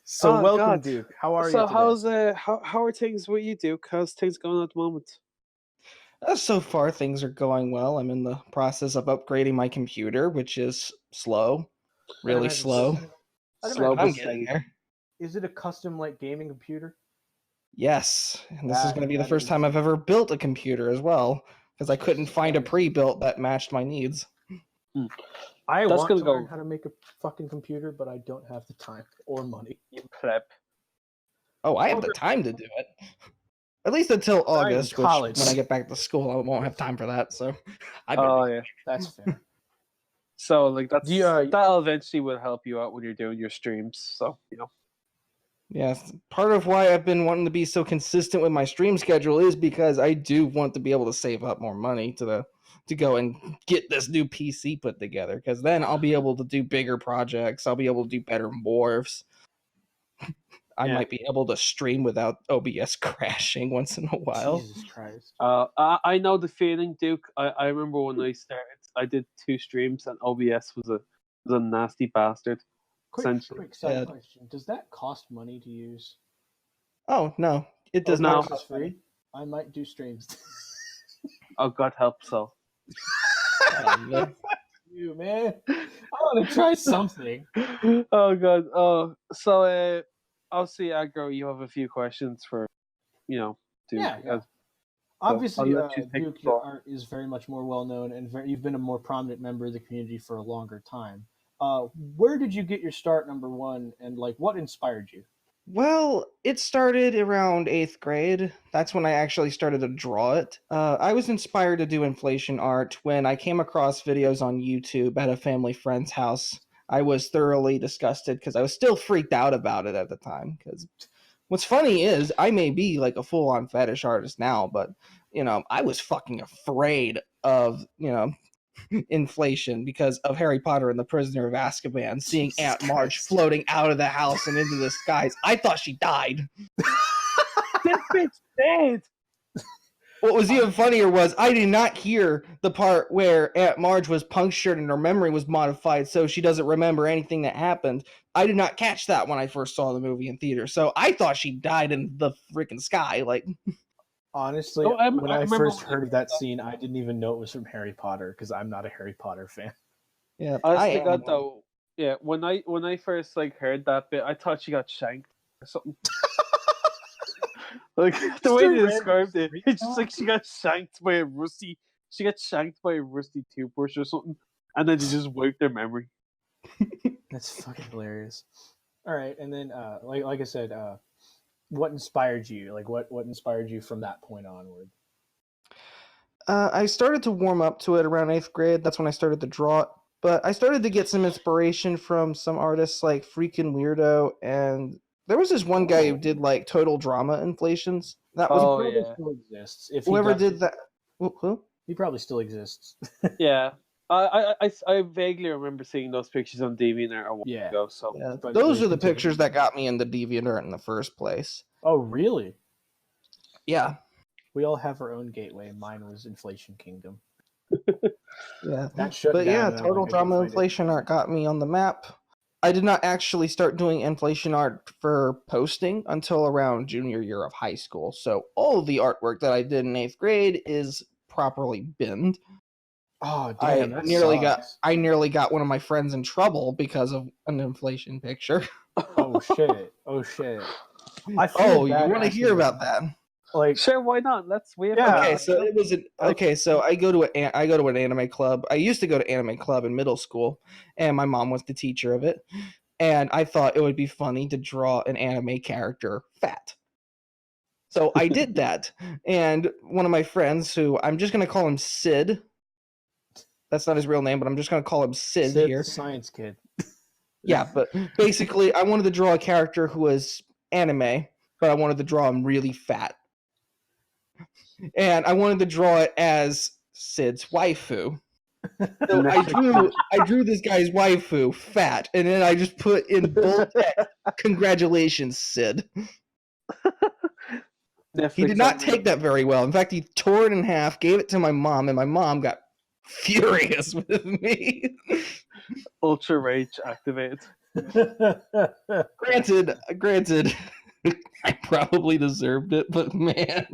So welcome, God. Duke. How are you? So today? how are things with you, Duke? How's things going at the moment? So far, things are going well. I'm in the process of upgrading my computer, which is slow, really imagine slow. Slow I'm but getting steady. there. Is it a custom like gaming computer? Yes, and this is That- going to be the that first is- time I've ever built a computer as well, because I couldn't find a pre-built that matched my needs. I That's want gonna to go- learn how to make a fucking computer, but I don't have the time or money. You prep. Oh, I have the time to do it. At least until August, which college. when I get back to school, I won't have time for that. So, I've been Oh yeah. That's fair. So like that's Do you, that'll eventually will help you out when you're doing your streams. So Yes, part of why I've been wanting to be so consistent with my stream schedule is because I do want to be able to save up more money to go and get this new PC put together. Because then I'll be able to do bigger projects. I'll be able to do better morphs. I Yeah. might be able to stream without OBS crashing once in a while. Jesus Christ. I know the feeling, Duke. I remember when I started, I did 2 streams and OBS was a nasty bastard. Essentially. Quick side Yeah. question. Does that cost money to use? Oh no, it does no. not. Is Cost free? money. I might do streams. Oh God help so. You man. I want to try something. Oh God. Oh, so obviously, Aggro, you have a few questions for, Duke. Yeah. Obviously, I'll let you take the Duke floor. is very much more well known, and you've been a more prominent member of the community for a longer time. Where did you get your start, number one, and like what inspired you? Well, it started around 8th grade. That's when I actually started to draw it. I was inspired to do inflation art when I came across videos on YouTube at a family friend's house. I was thoroughly disgusted because I was still freaked out about it at the time. Because what's funny is I may be like a full-on fetish artist now, but I was fucking afraid of inflation because of Harry Potter and the Prisoner of Azkaban, seeing Jesus Aunt Marge Christ. floating out of the house and into the skies. I thought she died. This bitch dead. What was even funnier was I did not hear the part where Aunt Marge was punctured and her memory was modified so she doesn't remember anything that happened. I did not catch that when I first saw the movie in theater. So I thought she died in the freaking sky. Like, Honestly, Oh, I when I remember first when heard you of that scene, I didn't even know it was from Harry Potter because I'm not a Harry Potter fan. yeah, Honestly, am God one. though, yeah. When I first heard that bit, I thought she got shanked or something. Like the way a they random described it, street it's just dog? like she got shanked by a rusty toothbrush or something, and then they just wiped their memory. That's fucking hilarious. All right, and then like I said, what inspired you? Like what inspired you from that point onward? I started to warm up to it around 8th grade. That's when I started to draw it. But I started to get some inspiration from some artists like Freaking Weirdo, and there was this one guy who did like total drama inflations. That was Oh Probably yeah, still exists. If he whoever does- did that. Who? he probably still exists. yeah. I vaguely remember seeing those pictures on DeviantArt a while Yeah. ago. So Yeah, But those please are the continue. pictures that got me into DeviantArt in the first place. Oh, really? Yeah, We all have our own gateway. Mine was Inflation Kingdom. yeah. That shut But down. yeah, and I'm total like, I drama can't find it. inflation art got me on the map. I did not actually start doing inflation art for posting until around junior year of high school. So all of the artwork that I did in 8th grade is properly binned. Oh, I damn! that nearly sucks. got one of my friends in trouble because of an inflation picture. Oh shit! Oh shit! I feel Oh, you bad want to asking hear this. about that? Like, sure, why not? Let's wait. Yeah. Okay, so it was so I go to an anime club. I used to go to anime club in middle school, and my mom was the teacher of it. And I thought it would be funny to draw an anime character fat. So I did that. And one of my friends, who I'm just going to call him Sid. That's not his real name, but I'm just going to call him Sid Sid here. the science kid. Yeah, but basically, I wanted to draw a character who was anime, but I wanted to draw him really fat. And I wanted to draw it as Sid's waifu. So I drew this guy's waifu fat, and then I just put in bold text, "Congratulations, Sid." He did not take that very well. In fact, he tore it in half, gave it to my mom, and my mom got furious with me. Ultra rage activated. Granted, I probably deserved it, but man,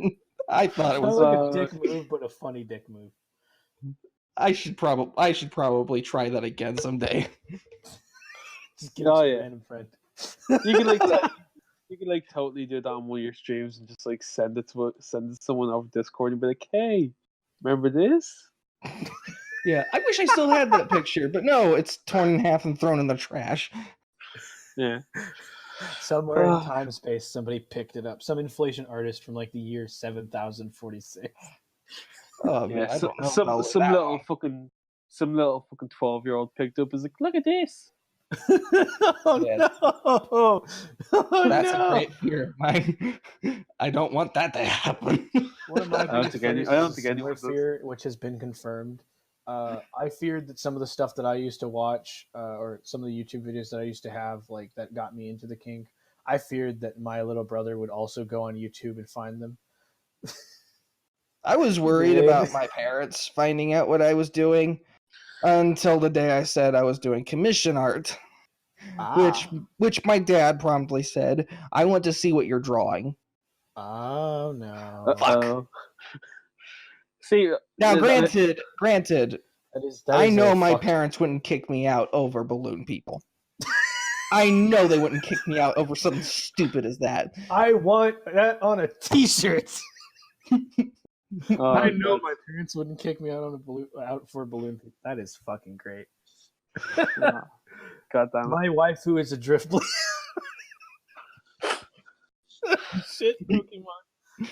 I thought it That was. was like a dick move, but a funny dick move. I should probably try that again someday. Just give it to a random friend. You can like totally do that on one of your streams and just like send it to someone over Discord and be like, "Hey, remember this?" Yeah, I wish I still had that picture, but no, it's torn in half and thrown in the trash. Yeah. Somewhere in time and space, somebody picked it up. Some inflation artist from like the year 7046. Oh man, yeah. Some little fucking 12-year-old picked up and was like, "Look at this." Oh Yeah. no! Oh, That's no! a great fear of mine. I don't want that to happen. One of my biggest fears I don't is think a anyone similar fear, which has been confirmed. I feared that some of the stuff that I used to watch, or some of the YouTube videos that I used to have, like that got me into the kink, I feared that my little brother would also go on YouTube and find them. I was worried about my parents finding out what I was doing until the day I said I was doing commission art, which my dad promptly said, "I want to see what you're drawing." Oh no! Fuck. See, now, granted, I know my fuck. parents wouldn't kick me out over balloon people. I know they wouldn't kick me out over something stupid as that. I want that on a T-shirt. I know my parents wouldn't kick me out on for balloon people. That is fucking great. God damn it. My wife, who is a drift balloon. Shit, Pokemon.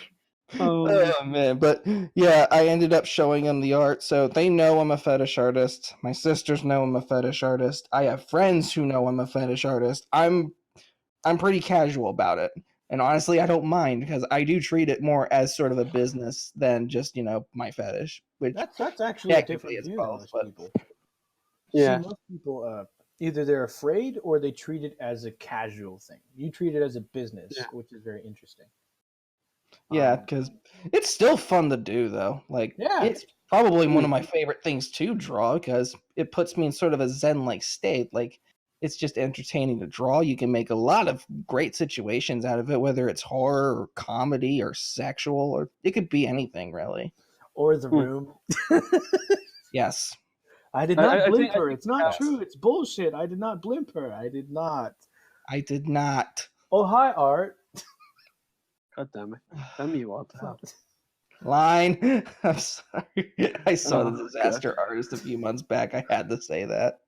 Oh man, but yeah, I ended up showing them the art, so they know I'm a fetish artist. My sisters know I'm a fetish artist. I have friends who know I'm a fetish artist. I'm pretty casual about it, and honestly, I don't mind because I do treat it more as sort of a business than just my fetish. Which that's actually a different view than most people. Yeah, see, most people either they're afraid or they treat it as a casual thing. You treat it as a business, which is very interesting. Yeah, because it's still fun to do, though. It's probably one of my favorite things to draw because it puts me in sort of a zen-like state. Like, it's just entertaining to draw. You can make a lot of great situations out of it, whether it's horror or comedy or sexual, or it could be anything, really. Or The Room. Yes. I did not blimp her. It's not true. It's bullshit. I did not blimp her. I did not. Oh, hi, Art. God damn it. Tell me what the hell. Line. I'm sorry. I saw The Disaster Artist a few months back. I had to say that.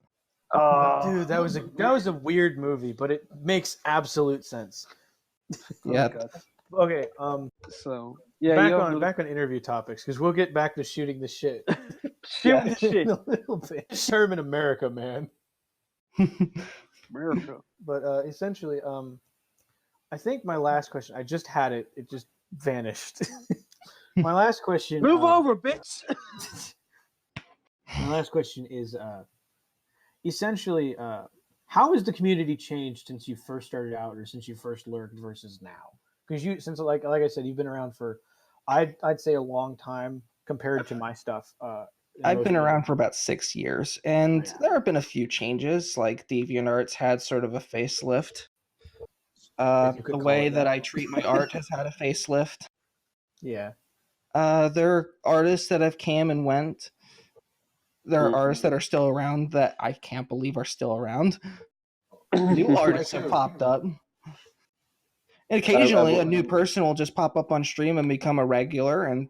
Dude, that was a weird movie, but it makes absolute sense. Yeah. Okay. So back on interview topics because we'll get back to shooting the shit. Shoot the shit. A little bit. Sherman, America, man. America. But essentially, I think my last question, I just had it. It just vanished. My last question... Move over, bitch! My last question is, essentially, how has the community changed since you first started out or since you first lurked versus now? Because since like I said, you've been around for, I'd say a long time compared to my stuff. I've been around for about 6 years, and there have been a few changes. Like DeviantArt's had sort of a facelift. The way that I treat my art has had a facelift. Yeah. There are artists that have came and went. There are artists that are still around that I can't believe are still around. New artists have popped up. And occasionally a new person will just pop up on stream and become a regular, and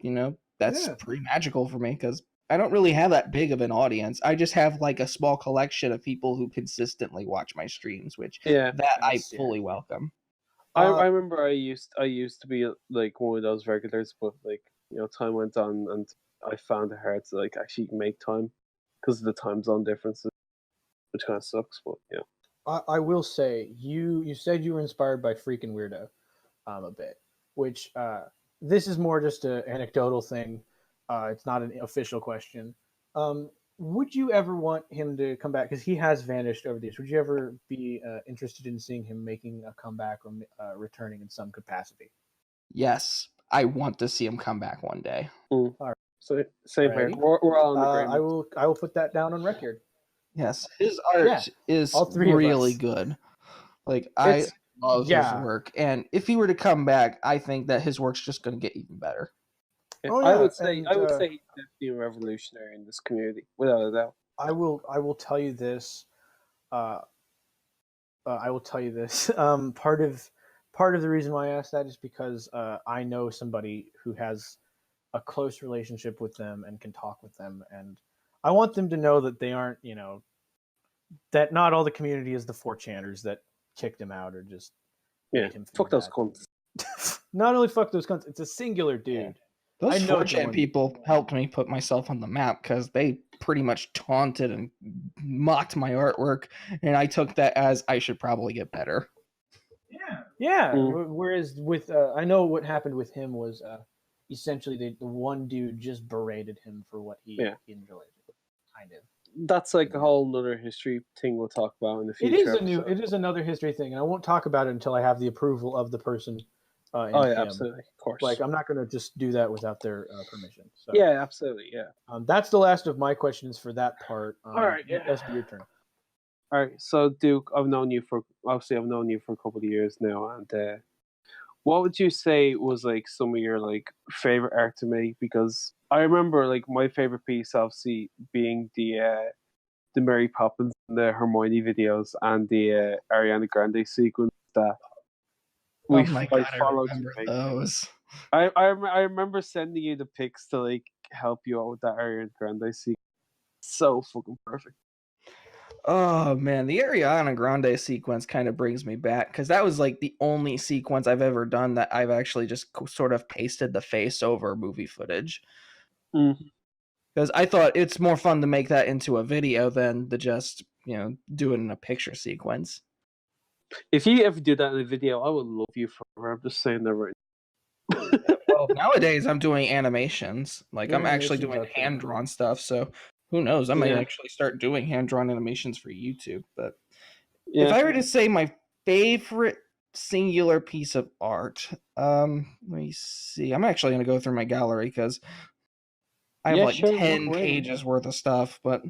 that's pretty magical for me because I don't really have that big of an audience. I just have like a small collection of people who consistently watch my streams, which I fully welcome. I remember I used to be like one of those regulars, but like time went on and I found it hard to like actually make time because of the time zone differences, which kind of sucks. But yeah, I will say you said you were inspired by Freaking Weirdo, a bit, which this is more just an anecdotal thing. It's not an official question. Would you ever want him to come back? Because he has vanished over the years. Would you ever be interested in seeing him making a comeback or returning in some capacity? Yes, I want to see him come back one day. All right. so same here. Alrighty. We're all in agreement. I will put that down on record. Yes, his art is all three of really us. good. Like I love his yeah. work, and if he were to come back, I think that his work's just going to get even better. Yeah, Oh, I yeah, would say and, he's definitely a revolutionary in this community, without a doubt. I will tell you this. I will tell you this. Part of the reason why I asked that is because I know somebody who has a close relationship with them and can talk with them, and I want them to know that they aren't, that not all the community is the 4chaners that kicked him out or just made him feel fuck those bad. cunts. Not only fuck those cunts, it's a singular dude. Yeah. Those I know 4chan people helped me put myself on the map because they pretty much taunted and mocked my artwork, and I took that as I should probably get better. Yeah. Whereas with I know what happened with him was essentially the one dude just berated him for what he enjoyed, kind of. That's like a whole other history thing we'll talk about in the future. It is another history thing, and I won't talk about it until I have the approval of the person. Absolutely, of course. Like I'm not going to just do that without their permission. So, yeah, absolutely, yeah. That's the last of my questions for that part. All right, that's your turn. All right, so Duke, I've known you for a couple of years now, and what would you say was like some of your like favorite art to make? Because I remember like my favorite piece, obviously, being the Mary Poppins and the Hermione videos and the Ariana Grande sequence that I remember those. I remember sending you the pics to like help you out with that Ariana Grande sequence. So fucking perfect. Oh man, the Ariana Grande sequence kind of brings me back because that was like the only sequence I've ever done that I've actually just sort of pasted the face over movie footage. Because I thought it's more fun to make that into a video than to just do it in a picture sequence. If you ever do that in a video, I would love you forever. I'm just saying that right now. Well, nowadays I'm doing animations. Like I'm actually doing hand-drawn stuff, so who knows? I might actually start doing hand-drawn animations for YouTube. But if I were to say my favorite singular piece of art, let me see. I'm actually going to go through my gallery because I have 10 pages worth of stuff, but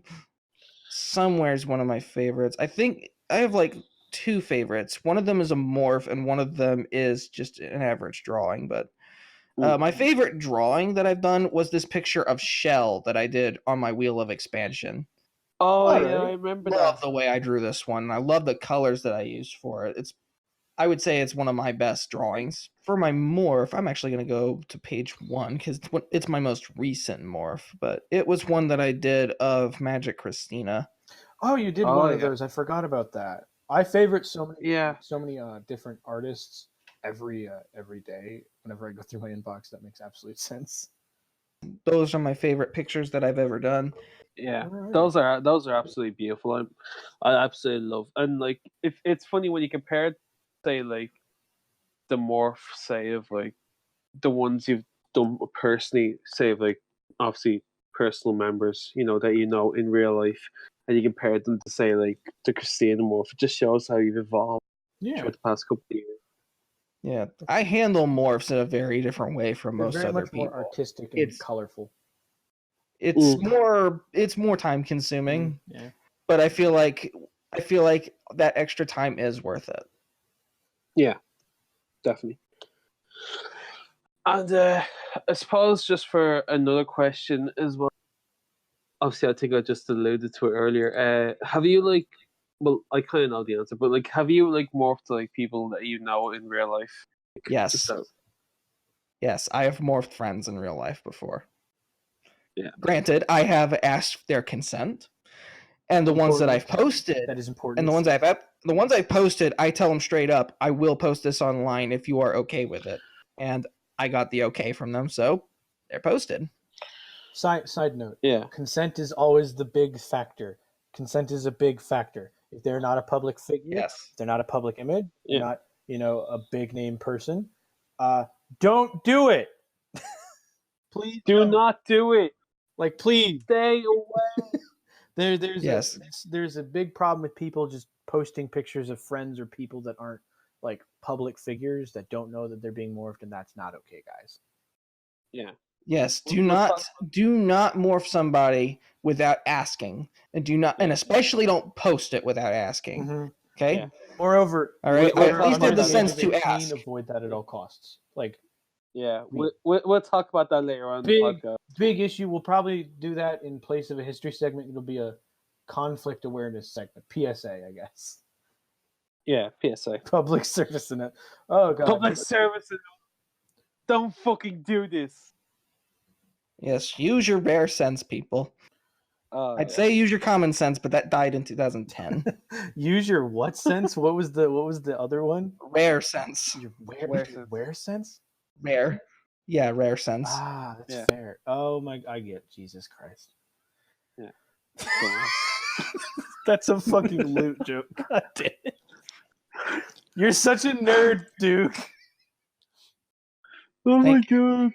somewhere's one of my favorites. I think I have like 2 favorites. One of them is a morph, and one of them is just an average drawing, but my favorite drawing that I've done was this picture of Shell that I did on my Wheel of Expansion. Oh, yeah, I remember that. I love the way I drew this one. I love the colors that I used for it. I would say it's one of my best drawings. For my morph, I'm actually going to go to page 1 because it's my most recent morph, but it was one that I did of Magic Christina. Oh, you did one of those. I forgot about that. I favorite so many different artists every day. Whenever I go through my inbox, that makes absolute sense. Those are my favorite pictures that I've ever done. Yeah, those are absolutely beautiful. I absolutely love, and like if it's funny when you compare, say like the morph, say of like the ones you've done personally, say of like obviously personal members, that in real life, and you compare them to say like the Christina morph. It just shows how you've evolved through the past couple of years. Yeah, I handle morphs in a very different way from most other people. Very much more artistic and colorful. It's more time consuming. Yeah. But I feel like that extra time is worth it. Yeah, definitely. And I suppose just for another question as well. Obviously, I think I just alluded to it earlier. Have you well, I kind of know the answer, but like, have you like morphed to like people that you know in real life? Yes. Yes, I have morphed friends in real life before. Yeah. Granted, I have asked their consent, And the ones that Important. I've posted, That is important. and the ones I've posted, I tell them straight up, I will post this online if you are okay with it. And I got the okay from them, so they're posted. Side note. Yeah. Consent is always the big factor. Consent is a big factor. If they're not a public figure, Yes. if they're not a public image, Yeah. not a big name person, don't do it. Please Do don't. not do it. Like, please. Stay away. There's a big problem with people just posting pictures of friends or people that aren't like public figures that don't know that they're being morphed, and that's not okay, guys. Yeah. Yes, do not morph somebody without asking, and especially don't post it without asking. Mm-hmm. Okay. Yeah. Moreover, All right. whoever At least have under the age sense of to 18, ask. avoid that at all costs. Like, Yeah. We'll talk about that later on in the podcast. big issue. We'll probably do that in place of a history segment. It'll be a conflict awareness segment, PSA, I guess. Yeah, PSA. Public service and oh god. Public service. Don't fucking do this. Yes, use your rare sense, people. I'd say use your common sense, but that died in 2010. Use your what sense? What was the other one? Rare sense. Your where sense? Rare. Yeah, rare sense. Ah, that's fair. Oh my, I get Jesus Christ. Yeah. That's a fucking loot joke. God damn it. You're such a nerd, Duke. Oh my god.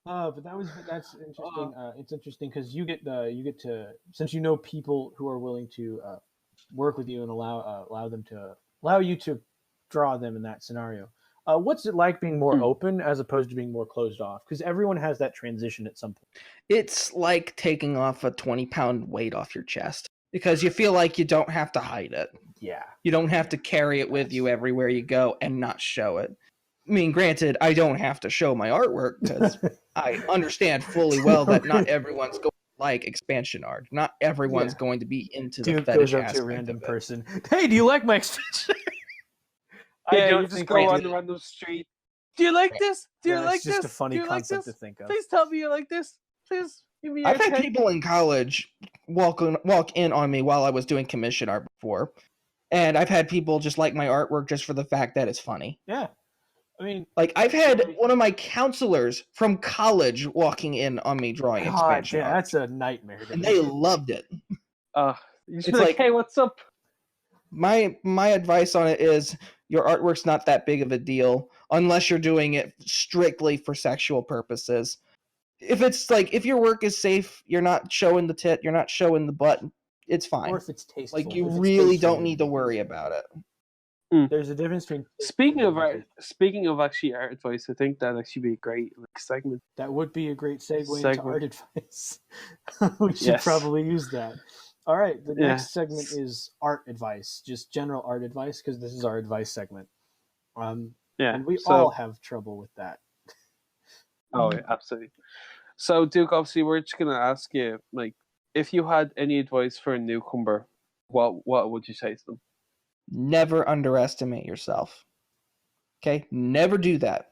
But that's interesting. It's interesting because you get to, since you know people who are willing to work with you and allow you to draw them in that scenario. What's it like being more open as opposed to being more closed off? Because everyone has that transition at some point. It's like taking off a 20-pound weight off your chest because you feel like you don't have to hide it. Yeah. You don't have to carry it with you everywhere you go and not show it. I mean, granted, I don't have to show my artwork because I understand fully well that not everyone's going to like expansion art. Not everyone's going to be into the fetish goes up to a random person. Hey, do you like my expansion? Yeah, you just go on the random street. Do you like this? Do you like this? It's just a funny concept to think of. Please tell me you like this. Please give me. I've had people in college walk in on me while I was doing commission art before, and I've had people just like my artwork just for the fact that it's funny. Yeah. I mean, like I've had one of my counselors from college walking in on me drawing expansion art. That's a nightmare. And they loved it. You should be like, hey, what's up? My advice on it is your artwork's not that big of a deal unless you're doing it strictly for sexual purposes. If it's like, if your work is safe, you're not showing the tit, you're not showing the butt, it's fine. Or if it's tasteful. Like, you really don't need to worry about it. There's a difference between. Speaking of actually art advice, I think that'd actually be a great segment. That would be a great segue into art advice. We should probably use that. All right, the next segment is art advice, just general art advice, because this is our advice segment. And we all have trouble with that. Oh, yeah, absolutely. So, Duke, obviously, we're just gonna ask you, like, if you had any advice for a newcomer, what would you say to them? Never underestimate yourself. Okay? Never do that.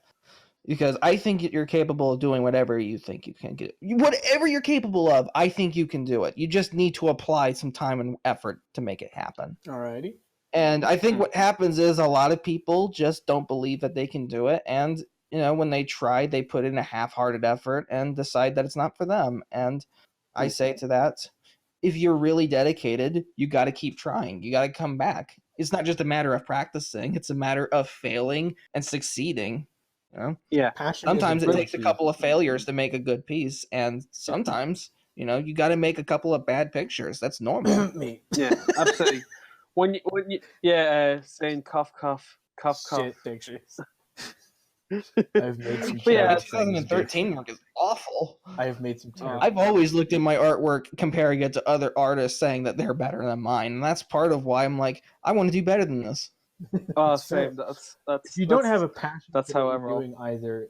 Because I think you're capable of doing whatever you think you can get. Whatever you're capable of, I think you can do it. You just need to apply some time and effort to make it happen. Alrighty. And I think what happens is a lot of people just don't believe that they can do it. And, when they try, they put in a half-hearted effort and decide that it's not for them. And I say to that, if you're really dedicated, you got to keep trying. You got to come back. It's not just a matter of practicing. It's a matter of failing and succeeding. Yeah. Sometimes it takes a couple of failures to make a good piece, and sometimes, you got to make a couple of bad pictures. That's normal. Me. Yeah, absolutely. when you saying cough Shit pictures. I've made some. 2013 work is awful. I have made some terrible. I've always looked at my artwork, comparing it to other artists, saying that they're better than mine, and that's part of why I'm like, I want to do better than this. Same. That's if you don't have a passion. That's for how what I'm you're doing either.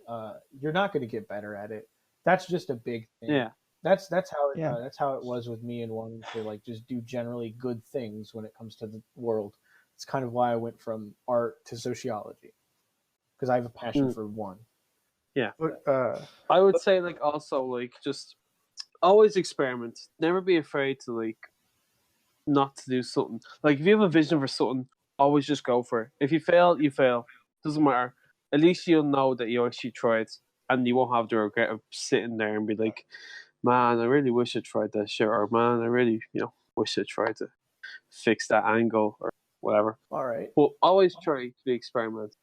You're not going to get better at it. That's just a big thing. Yeah. That's how it was with me and wanting to like just do generally good things when it comes to the world. It's kind of why I went from art to sociology, because I have a passion for one. Yeah. But, I would say also just always experiment. Never be afraid to not to do something. Like if you have a vision for something, always just go for it. If you fail, you fail. Doesn't matter. At least you'll know that you actually tried, and you won't have the regret of sitting there and be like, "Man, I really wish I tried that shit," or "Man, I really, wish I tried to fix that angle," or whatever. All right. But always try to experiment.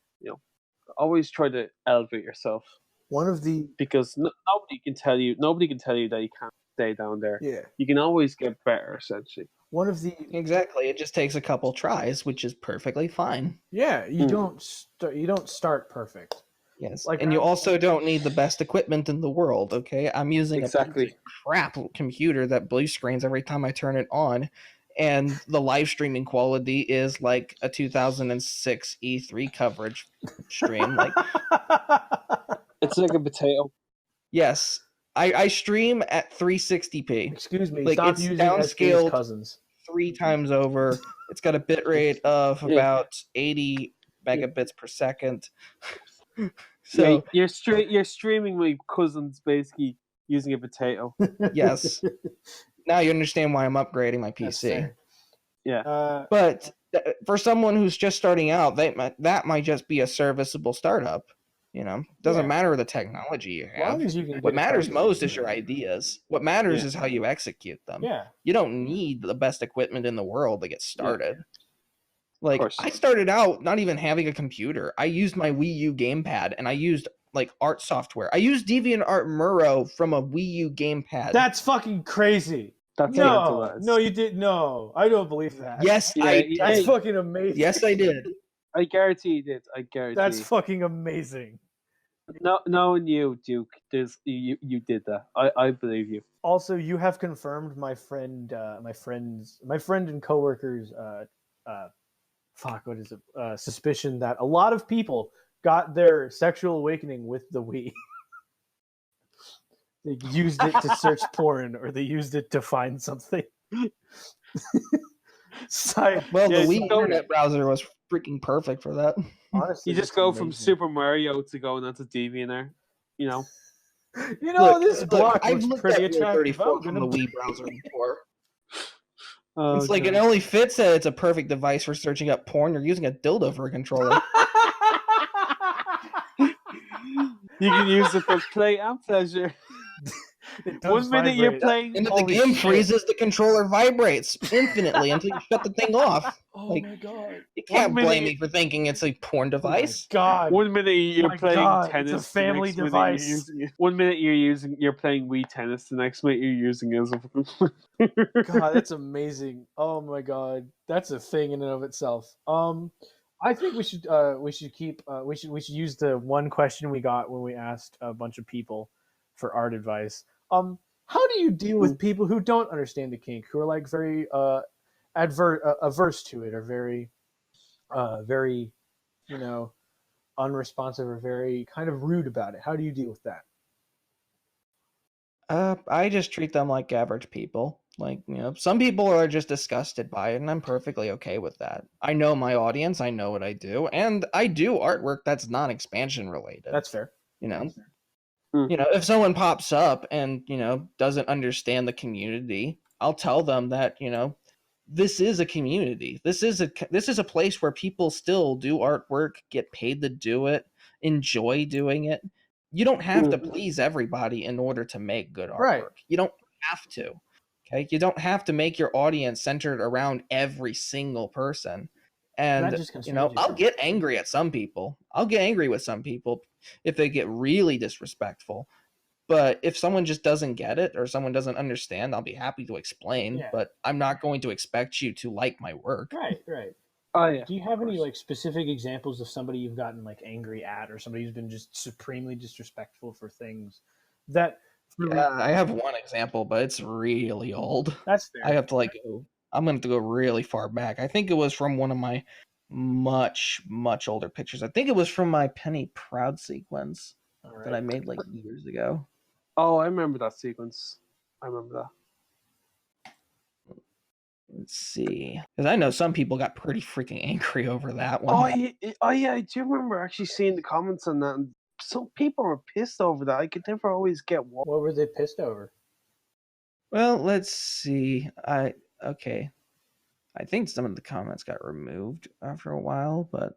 Always try to elevate yourself. One of the Because nobody can tell you that you can't stay down there. yeah. You can always get better, essentially. One of the Exactly. It just takes a couple tries, which is perfectly fine. yeah. You don't start perfect. Yes. Like and you also don't need the best equipment in the world, okay? I'm using a piece of crap computer that blue screens every time I turn it on, and the live streaming quality is like a 2006 E3 coverage stream. Like, It's like a potato. yes, I stream at 360p. Excuse me. Like, Stop it's using downscaled cousins. 3 times over. It's got a bit rate of Yeah. about 80 megabits per second. So you're streaming my cousins basically using a potato. yes. Now you understand why I'm upgrading my That's PC. fair. Yeah. But for someone who's just starting out, that might just be a serviceable startup. Doesn't matter the technology you As long have. as you can What get matters across most it. is your ideas. What matters Yeah. is how you execute them. Yeah. You don't need the best equipment in the world to get started. Like, course. I started out not even having a computer. I used my Wii U gamepad, and I used like art software. I used DeviantArt Muro from a Wii U gamepad. That's fucking crazy. That's No, mental. no, you did. No, I don't believe that. Yes, Yeah, I did. That's fucking amazing. Yes, I did. I guarantee you did. I guarantee. That's fucking amazing. No, knowing you, Duke. You did that. I believe you. Also, you have confirmed my friend and coworker's what is it? Suspicion that a lot of people got their sexual awakening with the Wii. They used it to search porn, or they used it to find something. Well, Yeah, the Wii internet browser was freaking perfect for that. Honestly, You just it's go from amazing. Super Mario to going onto DeviantArt. This block I've looks looked pretty at Rule attractive. 34 I'm from gonna the Wii browser before. Oh, It's like it God. only fits that it's a perfect device for searching up porn. You're using a dildo for a controller. You can use it for play and pleasure. It does 1 minute you're vibrate. playing. And if the Holy game shit. freezes, the controller vibrates infinitely until you shut the thing off. Oh Like, my god! You can't 1 minute blame you- me for thinking it's a porn Oh my device. god! 1 minute you're My playing God, tennis. it's a family the next minute device. You're using it. 1 minute you're playing Wii tennis. The next minute you're using it as a. God, that's amazing. Oh my god, that's a thing in and of itself. I think we should use the one question we got when we asked a bunch of people for art advice. How do you deal with people who don't understand the kink, who are like very averse to it, or very unresponsive, or very kind of rude about it? How do you deal with that? I just treat them like average people. Like, some people are just disgusted by it, and I'm perfectly okay with that. I know my audience, I know what I do, and I do artwork that's non-expansion related. That's fair. If someone pops up and, doesn't understand the community, I'll tell them that, this is a community. This is a place where people still do artwork, get paid to do it, enjoy doing it. You don't have to please everybody in order to make good artwork. Right. You don't have to. Okay? You don't have to make your audience centered around every single person. And That just confuses I'll you. get angry at some people. I'll get angry with some people if they get really disrespectful. But if someone just doesn't get it, or someone doesn't understand, I'll be happy to explain. Yeah. But I'm not going to expect you to like my work. Right. Oh yeah. Do you have any specific examples of somebody you've gotten angry at, or somebody who's been just supremely disrespectful for things that? Yeah, I have one example, but it's really old. That's fair. I have to I'm going to go really far back. I think it was from one of my much, much older pictures. I think it was from my Penny Proud sequence that I made years ago. Oh, I remember that sequence. I remember that. Let's see, because I know some people got pretty freaking angry over that one. Oh yeah, I do remember actually seeing the comments on that. And some people were pissed over that. I could never always get what. What were they pissed over? Well, let's see. Okay. I think some of the comments got removed after a while, but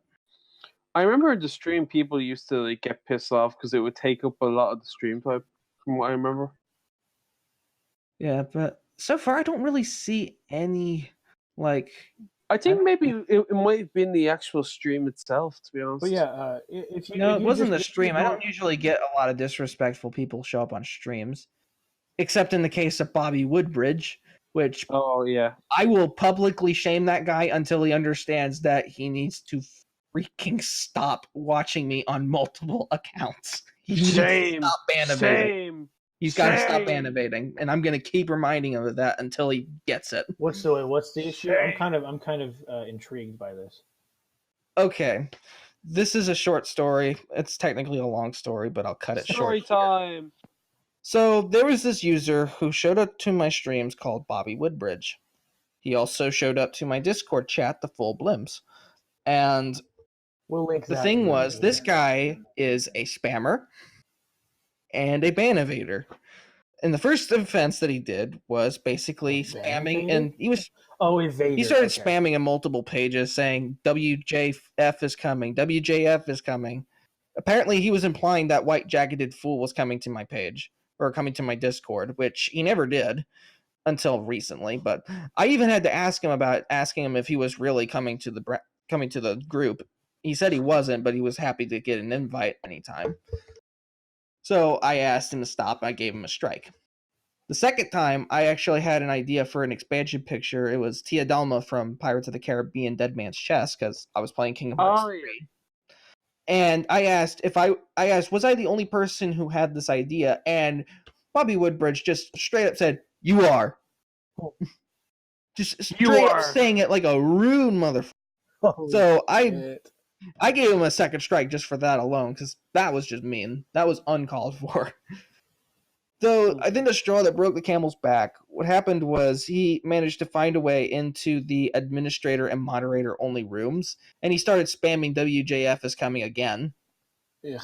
I remember the stream people used to like get pissed off because it would take up a lot of the stream time, from what I remember. yeah, but so far I don't really see any like. I think maybe it might have been the actual stream itself, to be honest. But yeah, if you No, if it you wasn't the just, stream. I don't usually get a lot of disrespectful people show up on streams, except in the case of Bobby Woodbridge, which Oh yeah, I will publicly shame that guy until he understands that he needs to freaking stop watching me on multiple accounts. He needs to stop ban-evading. He's got to stop ban-evading, and I'm gonna keep reminding him of that until he gets it. What's the issue? I'm kind of intrigued by this. Okay, this is a short story. It's technically a long story, but I'll cut it short. Story time. So there was this user who showed up to my streams called Bobby Woodbridge. He also showed up to my Discord chat, the Full Blimps. And We'll link the that thing in was, this guy is a spammer and a ban evader. And the first offense that he did was basically spamming, and he started spamming in multiple pages saying WJF is coming, WJF is coming. Apparently he was implying that White Jacketed Fool was coming to my page, or coming to my Discord, which he never did until recently. But I even had to asking him if he was really coming to the group. He said he wasn't, but he was happy to get an invite anytime. So I asked him to stop. I gave him a strike. The second time, I actually had an idea for an expansion picture. It was Tia Dalma from Pirates of the Caribbean Dead Man's Chest, because I was playing Kingdom Hearts 3. And I asked, was I the only person who had this idea? And Bobby Woodbridge just straight up said, "You are." Just straight up saying it like a rude motherfucker. So I gave him a second strike just for that alone, because that was just mean. That was uncalled for. So I think the straw that broke the camel's back, what happened was he managed to find a way into the administrator and moderator only rooms, and he started spamming WJF is coming again. Ugh.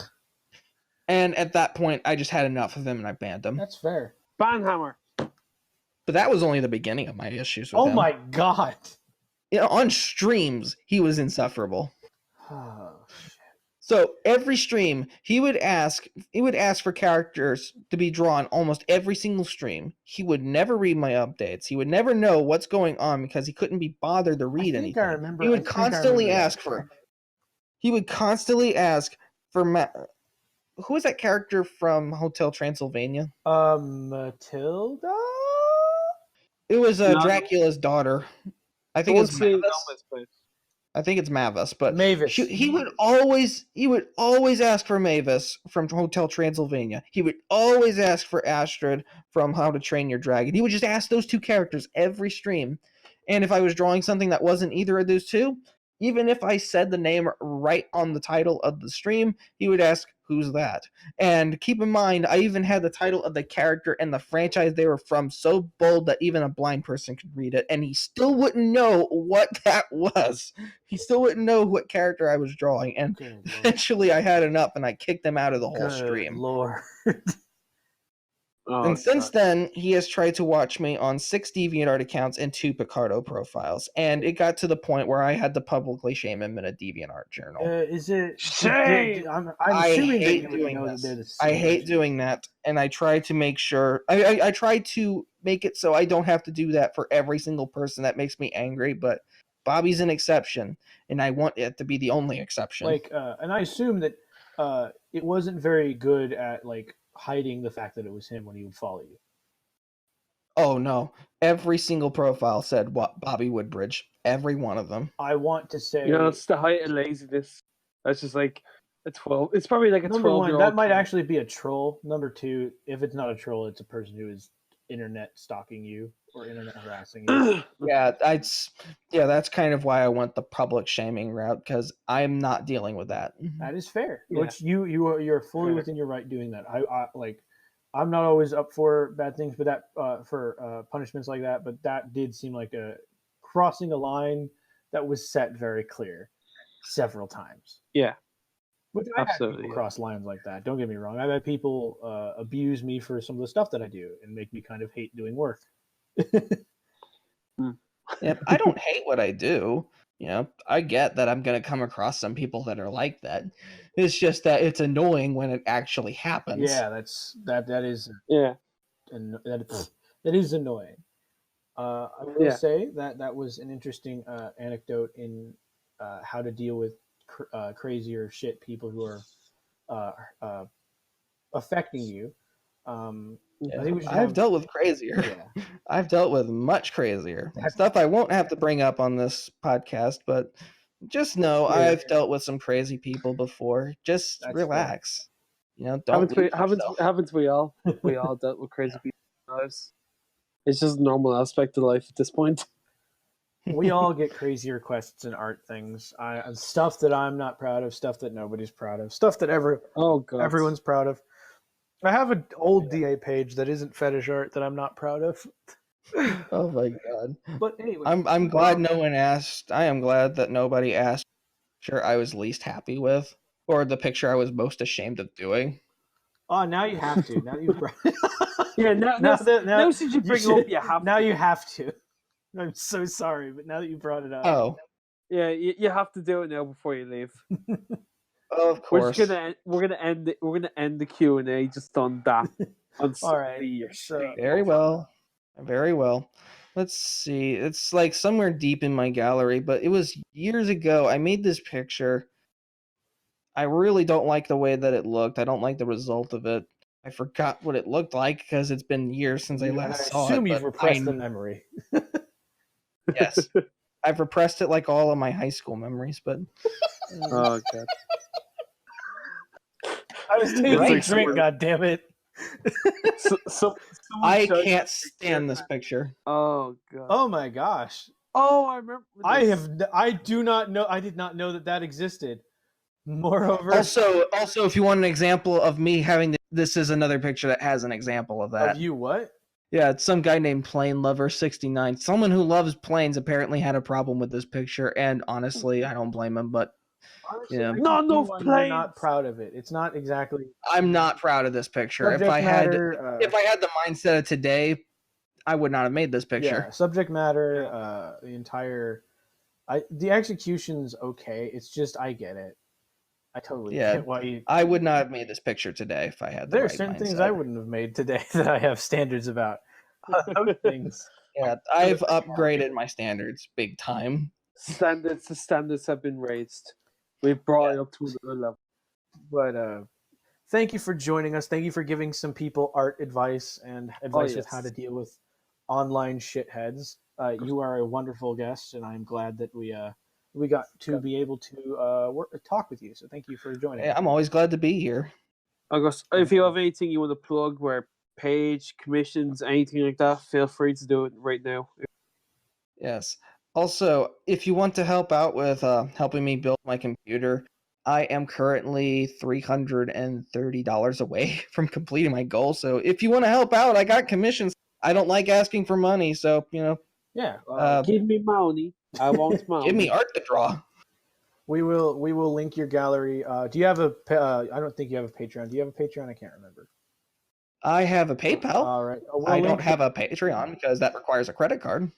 And at that point, I just had enough of him and I banned him. That's fair. Banhammer. But that was only the beginning of my issues with him. Oh my god. You know, on streams, he was insufferable. Oh, shit. So every stream, he would ask for characters to be drawn almost every single stream. He would never read my updates. He would never know what's going on because he couldn't be bothered to read anything. He would constantly ask for who is that character from Hotel Transylvania? Matilda? It was Dracula's daughter. I think it's Mavis. I think it's Mavis, but Mavis. He would always ask for Mavis from Hotel Transylvania. He would always ask for Astrid from How to Train Your Dragon. He would just ask those two characters every stream. And if I was drawing something that wasn't either of those two, even if I said the name right on the title of the stream, he would ask, "Who's that?" And keep in mind, I even had the title of the character and the franchise they were from so bold that even a blind person could read it, and he still wouldn't know what that was. He still wouldn't know what character I was drawing, and eventually I had enough, and I kicked him out of the whole stream. Lord. And since then, he has tried to watch me on 6 DeviantArt accounts and 2 Picardo profiles, and it got to the point where I had to publicly shame him in a DeviantArt journal. Is it shame? I hate doing this. I hate doing that, and I try to make sure I try to make it so I don't have to do that for every single person that makes me angry. But Bobby's an exception, and I want it to be the only exception. And I assume that it wasn't very good at hiding the fact that it was him when he would follow you. Oh no! Every single profile said what Bobby Woodbridge. Every one of them. I want to say, it's the height of laziness. That's just like a 12. It's probably like a 12-year-old. Number one, that might actually be a troll. Number two, if it's not a troll, it's a person who is internet stalking you or internet harassing you. That's kind of why I went the public shaming route, because I'm not dealing with that. That is fair. Yeah. Which you're fully within your right doing that. I'm not always up for bad things, but that for punishments like that. But that did seem like a crossing a line that was set very clear several times. Yeah. Which I had people cross lines like that. Don't get me wrong. I've had people abuse me for some of the stuff that I do and make me kind of hate doing work. Yep, I don't hate what I do. I get that I'm gonna come across some people that are like that. It's just that it's annoying when it actually happens. Yeah, that is Yeah. that is annoying. I will Yeah. say that was an interesting anecdote in how to deal with crazier shit people who are uh, uh, affecting you. I think we should I've have. dealt with crazier. Yeah, I've dealt with much crazier stuff I won't have to bring up on this podcast, but just know Yeah. I've dealt with some crazy people before. Just That's relax. Don't lose yourself. Haven't we all? We all dealt with crazy people in our lives. It's just a normal aspect of life at this point. we all get crazy requests in art things. Stuff that I'm not proud of, stuff that nobody's proud of, stuff that Oh god. everyone's proud of. I have an old DA page that isn't fetish art that I'm not proud of. Oh my god. But anyway, I'm glad no one asked. I am glad that nobody asked the picture I was least happy with, or the picture I was most ashamed of doing. Oh, now you have to. Now you've brought. Yeah, now since you bring it up, you have now to. you have to. I'm so sorry, but now that you brought it up, Oh, Yeah, you have to do it now before you leave. of course. We're gonna end the Q&A just on that. On all right. your So, Very well. Very well. Let's see. It's like somewhere deep in my gallery, but it was years ago. I made this picture. I really don't like the way that it looked. I don't like the result of it. I forgot what it looked like because it's been years since I last saw it. assume you've but repressed the memory. Yes. I've repressed it like all of my high school memories, but Oh god. I was taking Right. a drink. God damn it! So I can't stand this picture. Oh god. Oh my gosh! Oh, I remember. I do not know. I did not know that existed. Moreover, Also, if you want an example of me having this is another picture that has an example of that. of you what? Yeah, it's some guy named Plane Lover 69. Someone who loves planes apparently had a problem with this picture, and honestly, I don't blame him. But Honestly, Yeah. I Not can see enough why you're planes. not proud of it. It's not exactly. I'm not proud of this picture. Subject If I matter, had the mindset of today, I would not have made this picture. Yeah, subject matter, the entire, the execution's okay. It's just I get it. I totally get why you. I would not have made this picture today if I had the There are right certain mindset. things I wouldn't have made today that I have standards about. Those things. Yeah, I've upgraded my standards big time. The standards have been raised. We've brought it up to another level. But thank you for joining us. Thank you for giving some people art advice and advice with how to deal with online shitheads. You are a wonderful guest, and I'm glad that we got to be able to talk with you. So thank you for joining. I'm always glad to be here. August, if you have anything you want to plug, where page, commissions, anything like that, feel free to do it right now. Yes. Also, if you want to help out with helping me build my computer, I am currently $330 away from completing my goal. So if you want to help out, I got commissions. I don't like asking for money, so Yeah. Give me money. I want money. Give me art to draw. We will link your gallery. Do you have a? I don't think you have a Patreon. Do you have a Patreon? I can't remember. I have a PayPal. All right. I don't have a Patreon because that requires a credit card.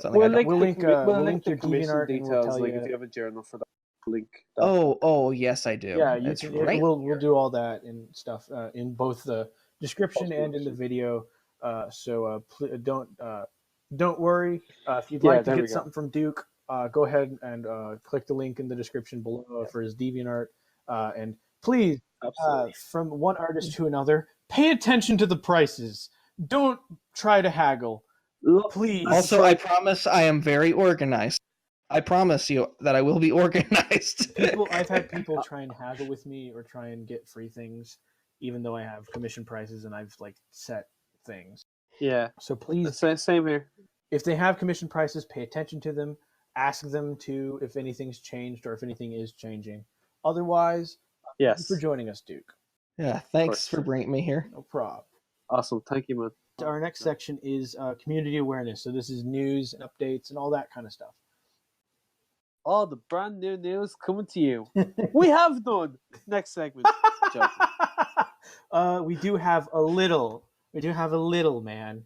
We'll link your commission DeviantArt details. We'll Like if you have a journal for that, link. That. Oh, yes, I do. Yeah, That's can, right. We'll do all that and stuff in both the description and in the video. So don't worry. If you'd like to get something from Duke, go ahead and click the link in the description below for his DeviantArt. And please, from one artist to another, pay attention to the prices. Don't try to haggle. Please. Also, I promise I am very organized. I promise you that I will be organized. I've had people try and haggle with me or try and get free things, even though I have commission prices and I've set things. Yeah. So please, same here. If they have commission prices, pay attention to them. Ask them to if anything's changed or if anything is changing. Otherwise, yes. Thank you for joining us, Duke. Yeah, thanks for bringing me here. No problem. Awesome. Thank you, man. Our next section is community awareness. So this is news and updates and all that kind of stuff. All the brand new news coming to you. We have none. Next segment. We do have a little, man.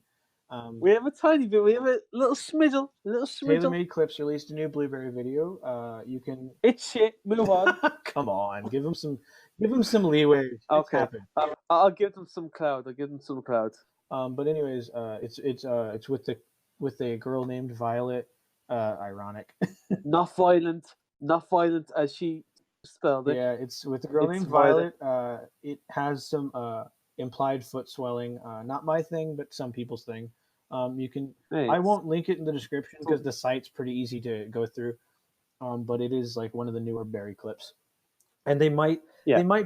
We have a tiny bit. We have a little smidgel. TaylorMade Clips released a new Blueberry video. You can. It's shit. Move on. Come on, give them some leeway. Okay. I'll give them some cloud. But anyways, it's with a girl named Violet. Ironic. Not violent as she spelled it. Yeah, it's with a girl named Violet. It has some implied foot swelling. Not my thing, but some people's thing. You can. Hey, I won't link it in the description because the site's pretty easy to go through. But it is like one of the newer Berry clips, and they might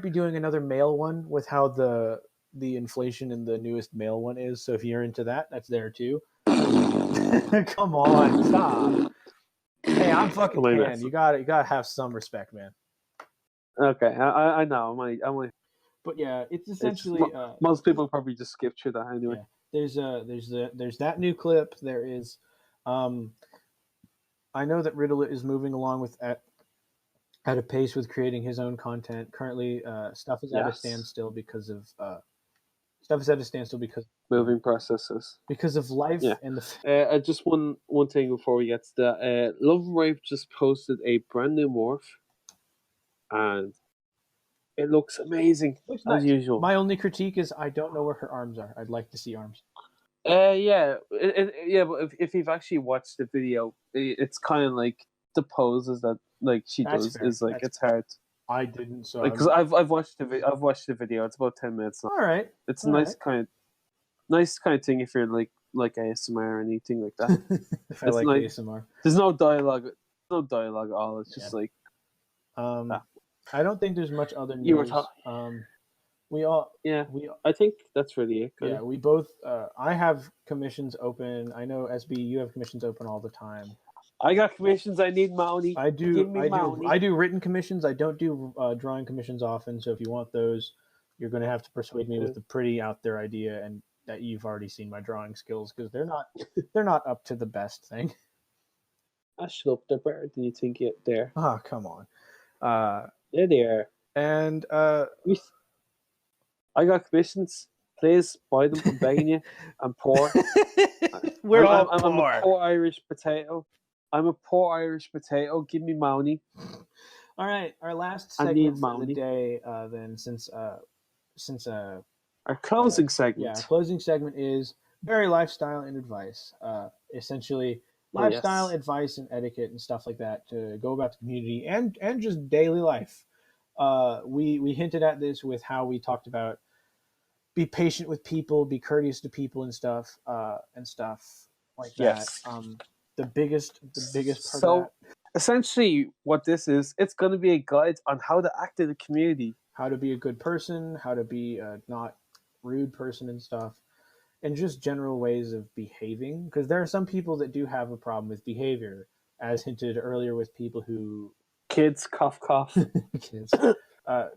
be doing another male one with how the inflation in the newest male one is. So if you're into that, that's there too. Come on, stop. Hey, I'm fucking Pan. You gotta have some respect, man. Okay, I know. I'm But yeah, it's essentially most people probably just skip through that anyway. Yeah. There's that new clip. There is, I know that Riddle is moving along with at a pace with creating his own content. Currently, stuff is at a standstill because of moving processes, because of life and the. Just one thing before we get to that. Love and Rape just posted a brand new morph, and it looks amazing as usual. My only critique is I don't know where her arms are. I'd like to see arms. Yeah, but if you've actually watched the video, it's kind of like the poses that like she does is like it's hard. I didn't, so because I've watched the video. It's about 10 minutes long. All right, it's a nice kind of thing if you're like ASMR or anything like that. If I like ASMR, there's no dialogue. at all. It's just like I don't think there's much other news. I think that's really it. Yeah, we both. I have commissions open. I know SB, you have commissions open all the time. I got commissions. I need money. I do written commissions. I don't do drawing commissions often. So if you want those, you're going to have to persuade me with a pretty out there idea, and that you've already seen my drawing skills because they're not up to the best thing. Shut up. They're better than you think it. There. Oh, come on. They're there. And I got commissions. Please buy them. I'm begging you. I'm poor. I'm a poor Irish potato. I'm a poor Irish potato. Give me money. All right, our last segment of the day. Then, since our closing segment. Yeah, our closing segment is very lifestyle and advice. Essentially, lifestyle advice and etiquette and stuff like that to go about the community and just daily life. We hinted at this with how we talked about be patient with people, be courteous to people and stuff like that. The biggest part of that. Essentially what this is, it's going to be a guide on how to act in the community, how to be a good person, how to be a not rude person and stuff, and just general ways of behaving, because there are some people that do have a problem with behavior, as hinted earlier with people who kids cough kids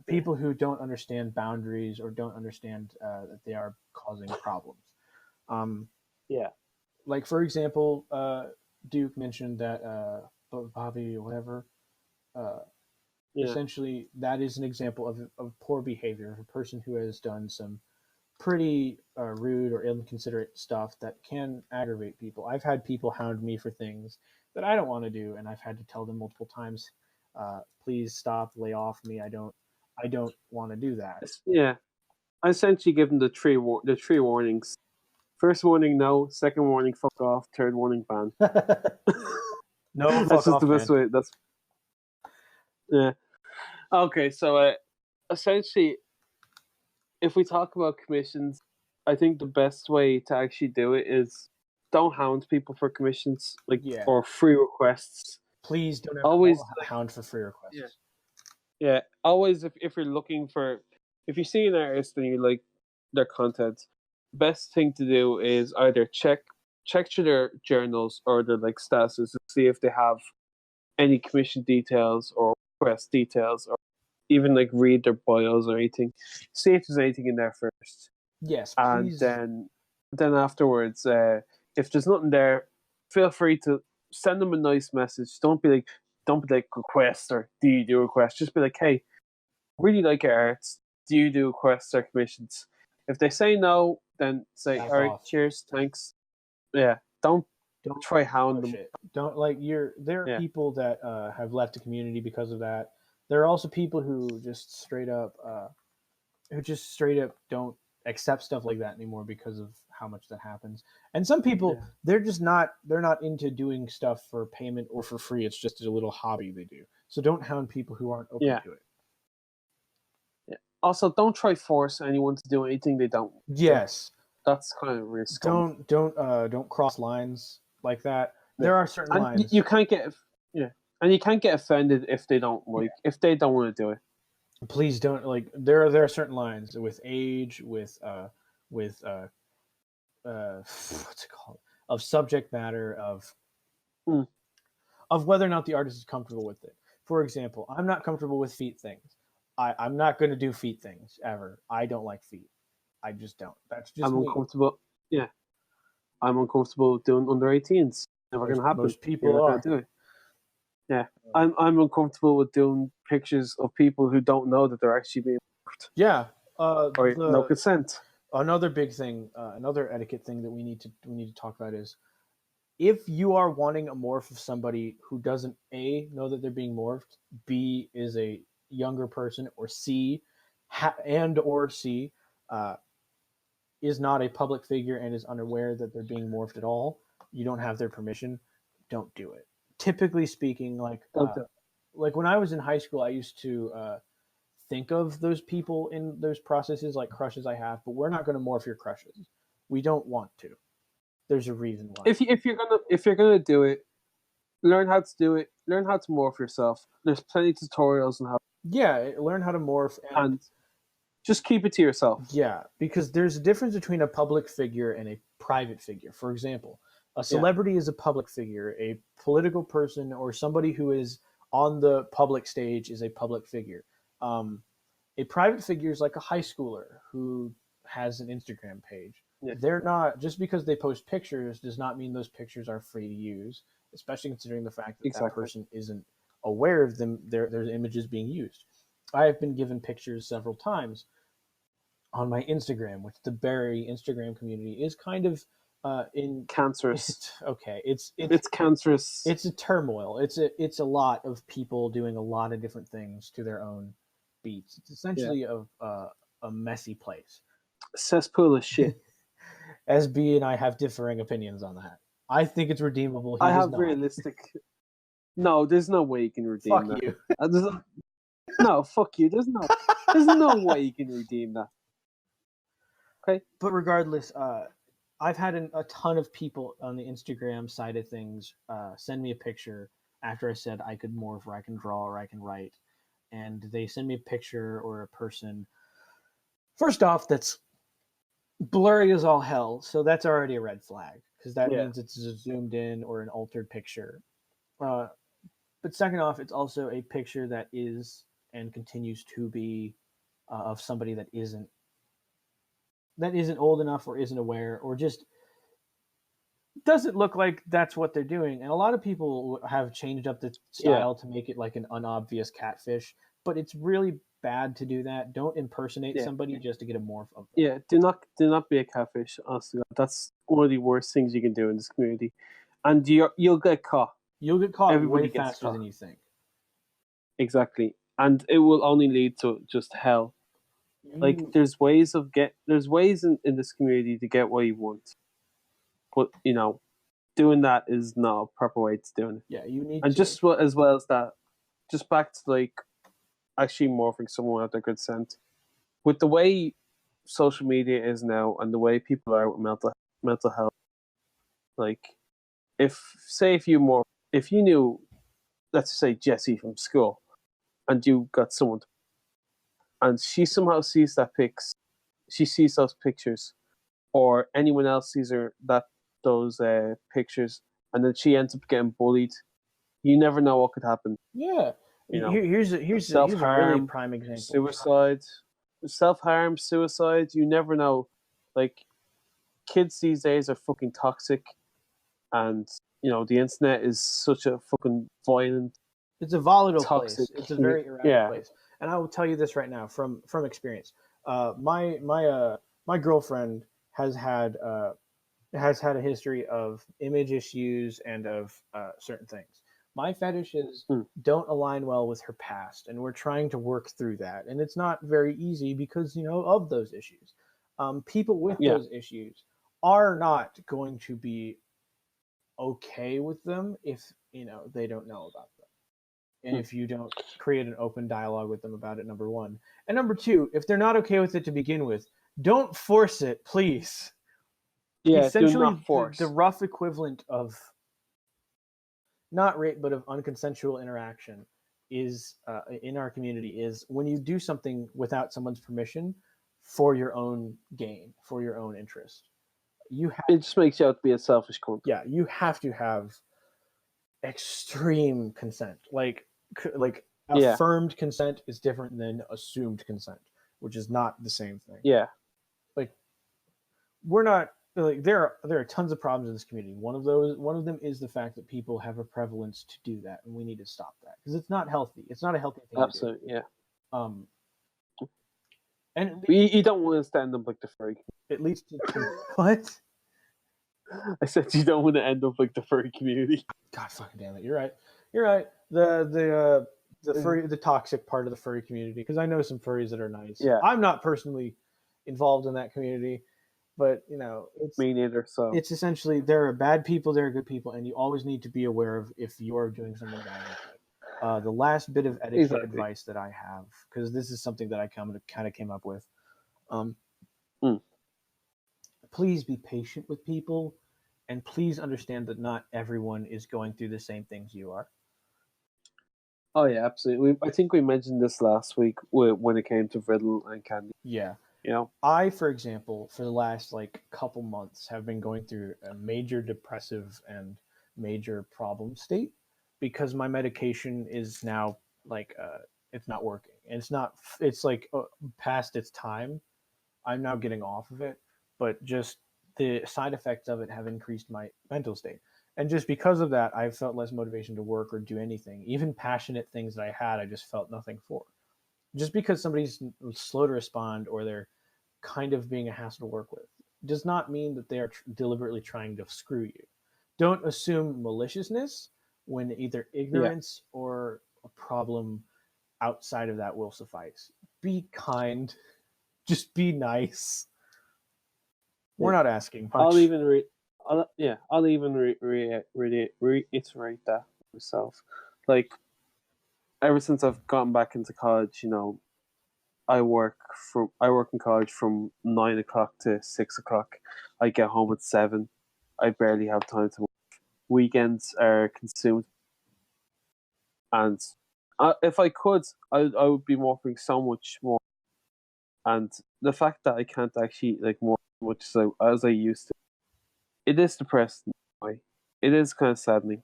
people who don't understand boundaries or don't understand that they are causing problems. Like for example, Duke mentioned that Bobby or whatever. Essentially, that is an example of poor behavior of a person who has done some pretty rude or inconsiderate stuff that can aggravate people. I've had people hound me for things that I don't want to do, and I've had to tell them multiple times, please stop, lay off me. I don't want to do that. Yeah, I essentially give them the three warnings. First warning, no. Second warning, fuck off. Third warning, ban. No, fuck that's just off, the best way. Okay, so essentially, if we talk about commissions, I think the best way to actually do it is don't hound people for commissions, or free requests. Please don't ever always hound for free requests. Yeah. Always if you're looking for, if you see an artist and you like their content, best thing to do is either check through their journals or their statuses to see if they have any commission details or request details, or even read their bios or anything. See if there's anything in there first. Yes, please. And then afterwards, if there's nothing there, feel free to send them a nice message. Don't be like request or do you do requests. Just be like, hey, really like your arts. Do you do requests or commissions? If they say no, then say, all right, cheers, thanks. don't Don't try hound push them. it. Don't like there are Yeah. people that have left the community because of that. There are also people who just straight up don't accept stuff like that anymore because of how much that happens. And some people Yeah. they're not into doing stuff for payment or for free. It's just a little hobby they do. So don't hound people who aren't open Yeah. to it. Yeah. Also, don't try force anyone to do anything they don't. Yes. That's kind of really scum. Don't cross lines like that. Yeah. There are certain And lines. you can't get and you can't get offended if they don't if they don't want to do it. Please don't like there are certain lines with age, with what's it called, of subject matter, of whether or not the artist is comfortable with it. For example, I'm not comfortable with feet things. I'm not going to do feet things ever. I don't like feet. I just don't. That's just I'm me. uncomfortable. Yeah, I'm uncomfortable doing under 18s. Never going to happen. Most people You're not are. going to do it. Yeah, I'm uncomfortable with doing pictures of people who don't know that they're actually being Yeah. or no consent. Another big thing, another etiquette thing that we need to talk about is if you are wanting a morph of somebody who doesn't A, know that they're being morphed, B, is a younger person, or C, uh, is not a public figure and is unaware that they're being morphed at all, you don't have their permission, don't do it. Typically speaking, like when I was in high school, I used to think of those people in those processes like crushes I have, but we're not going to morph your crushes. We don't want to. There's a reason why. If you're gonna do it, learn how to do it. Learn how to morph yourself. There's plenty of tutorials on how. Yeah, learn how to morph and just keep it to yourself. Yeah, because there's a difference between a public figure and a private figure. For example, a celebrity is a public figure. A political person or somebody who is on the public stage is a public figure. A private figure is like a high schooler who has an Instagram page. Yeah. They're not, just because they post pictures does not mean those pictures are free to use, especially considering the fact that that person isn't aware of them, their images being used. I have been given pictures several times on my Instagram, which the Barry Instagram community is kind of in cancerous. It's cancerous. It's a turmoil. It's a lot of people doing a lot of different things to their own beats. It's essentially a messy place. Cesspool of shit. SB and I have differing opinions on that. I think it's redeemable. I have realistic. No, there's no way you can redeem fuck that. You. No, fuck you. There's no way you can redeem that. Okay. But regardless, I've had a ton of people on the Instagram side of things send me a picture after I said I could morph or I can draw or I can write. And they send me a picture or a person. First off, that's blurry as all hell, so that's already a red flag because that means it's a zoomed in or an altered picture. But second off, it's also a picture that is and continues to be of somebody that isn't old enough or isn't aware or just doesn't look like that's what they're doing. And a lot of people have changed up the style to make it like an unobvious catfish, but it's really bad to do that. Don't impersonate somebody just to get a morph of them. Yeah, do not be a catfish. Honestly, that's one of the worst things you can do in this community, and you'll get caught. You'll get caught Everybody way faster than you think. Exactly, and it will only lead to just hell. Like there's ways in this community to get what you want, but doing that is not a proper way to doing it. Yeah, you need. And just as well as that, just back to like actually morphing someone without their consent. With the way social media is now and the way people are with mental health, like if you knew, let's just say Jessie from school, and you got someone, and she somehow sees she sees those pictures, or anyone else sees those pictures, and then she ends up getting bullied. You never know what could happen. Yeah. Here's a really prime example. Suicide, self-harm, suicide. You never know. Like, kids these days are fucking toxic, and the internet is such a fucking violent. It's a volatile toxic place. It's a very erratic place. And I will tell you this right now from experience. My girlfriend has had has had a history of image issues and of certain things. My fetishes don't align well with her past, and we're trying to work through that. And it's not very easy because, of those issues. People with those issues are not going to be okay with them if, they don't know about them. And if you don't create an open dialogue with them about it, number one. And number two, if they're not okay with it to begin with, don't force it, please. Yeah, Essentially, do not force. the rough equivalent of not rape, but of unconsensual interaction is in our community is when you do something without someone's permission for your own gain, for your own interest. It just makes you out to be a selfish cunt. Yeah, you have to have extreme consent. Like affirmed consent is different than assumed consent, which is not the same thing. Yeah. Like we're not like there are tons of problems in this community. One of them is the fact that people have a prevalence to do that, and we need to stop that because it's not healthy. It's not a healthy thing. Absolutely, to do. And you don't want to stand up like the furry. It leads to what? I said you don't want to end up like the furry community. God fucking damn it! You're right. You're right. The furry, the toxic part of the furry community, because I know some furries that are nice. Yeah. I'm not personally involved in that community, but it's me neither. So it's essentially there are bad people, there are good people, and you always need to be aware of if you are doing something bad. The last bit of etiquette advice that I have, because this is something that I kind of came up with. Please be patient with people, and please understand that not everyone is going through the same things you are. Oh yeah, absolutely. I think we mentioned this last week when it came to Riddle and Candy. Yeah. I, for example, for the last couple months have been going through a major depressive and major problem state because my medication is now it's not working. And it's past its time. I'm now getting off of it, but just the side effects of it have increased my mental state. And just because of that, I felt less motivation to work or do anything. Even passionate things that I had, I just felt nothing for. Just because somebody's slow to respond or they're kind of being a hassle to work with does not mean that they are deliberately trying to screw you. Don't assume maliciousness when either ignorance or a problem outside of that will suffice. Be kind. Just be nice. We're not asking much. I'll even reiterate that myself. Like, ever since I've gotten back into college, I work in college from 9 o'clock to 6 o'clock. I get home at 7. I barely have time to work. Weekends are consumed, and if I could, I would be working so much more. And the fact that I can't actually work much as I used to, it is depressing. It is kind of saddening,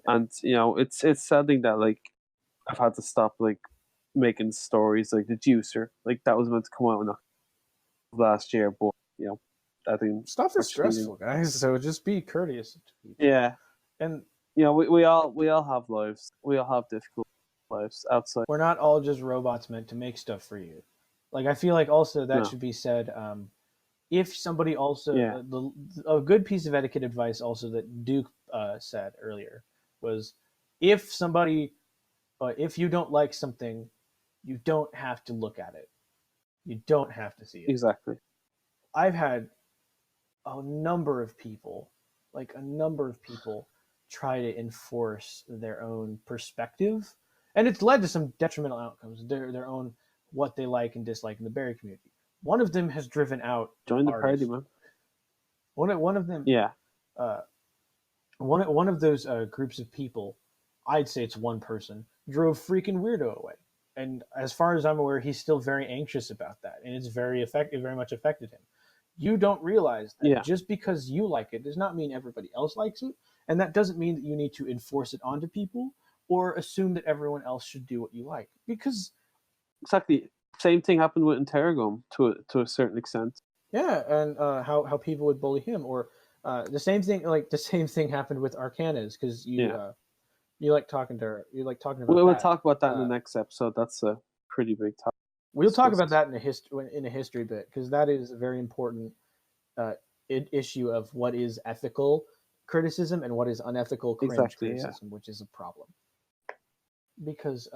and it's saddening that I've had to stop making stories like the Juicer, that was meant to come out in last year, but I think stuff is stressful, guys. So just be courteous to people. Yeah, and we all have lives. We all have difficult lives outside. We're not all just robots meant to make stuff for you. I feel like also that should be said. If somebody also a good piece of etiquette advice also that Duke said earlier was if you don't like something, you don't have to look at it. You don't have to see it. Exactly. I've had a number of people try to enforce their own perspective, and it's led to some detrimental outcomes. Their own what they like and dislike in the Barry community. One of them has driven out. Join the party, man. One of them. Yeah. One of those groups of people, I'd say it's one person, drove freaking Weirdo away. And as far as I'm aware, he's still very anxious about that, and it's very much affected him. You don't realize that just because you like it does not mean everybody else likes it, and that doesn't mean that you need to enforce it onto people or assume that everyone else should do what you like. Because exactly, same thing happened with Interrogum to a certain extent. Yeah, and how people would bully him, or the same thing happened with Arcanas because you like talking to her. You like talking about. We'll talk about that in the next episode. That's a pretty big topic. We'll talk about that in a history bit because that is very important. issue of what is ethical criticism and what is unethical cringe Exactly, criticism, which is a problem because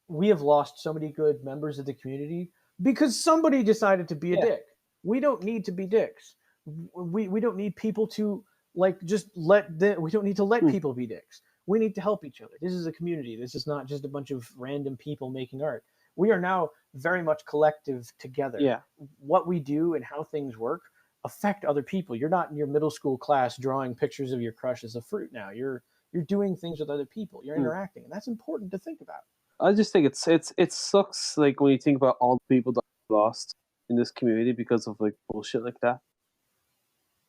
we have lost so many good members of the community because somebody decided to be a dick. We don't need to be dicks. We don't need people to like just we don't need to let people be dicks. We need to help each other. This is a community. This is not just a bunch of random people making art. We are now very much collective together. Yeah. What we do and how things work affect other people. You're not in your middle school class drawing pictures of your crush as a fruit now. You're doing things with other people. You're interacting, and that's important to think about. I just think it sucks like when you think about all the people that lost in this community because of like bullshit like that.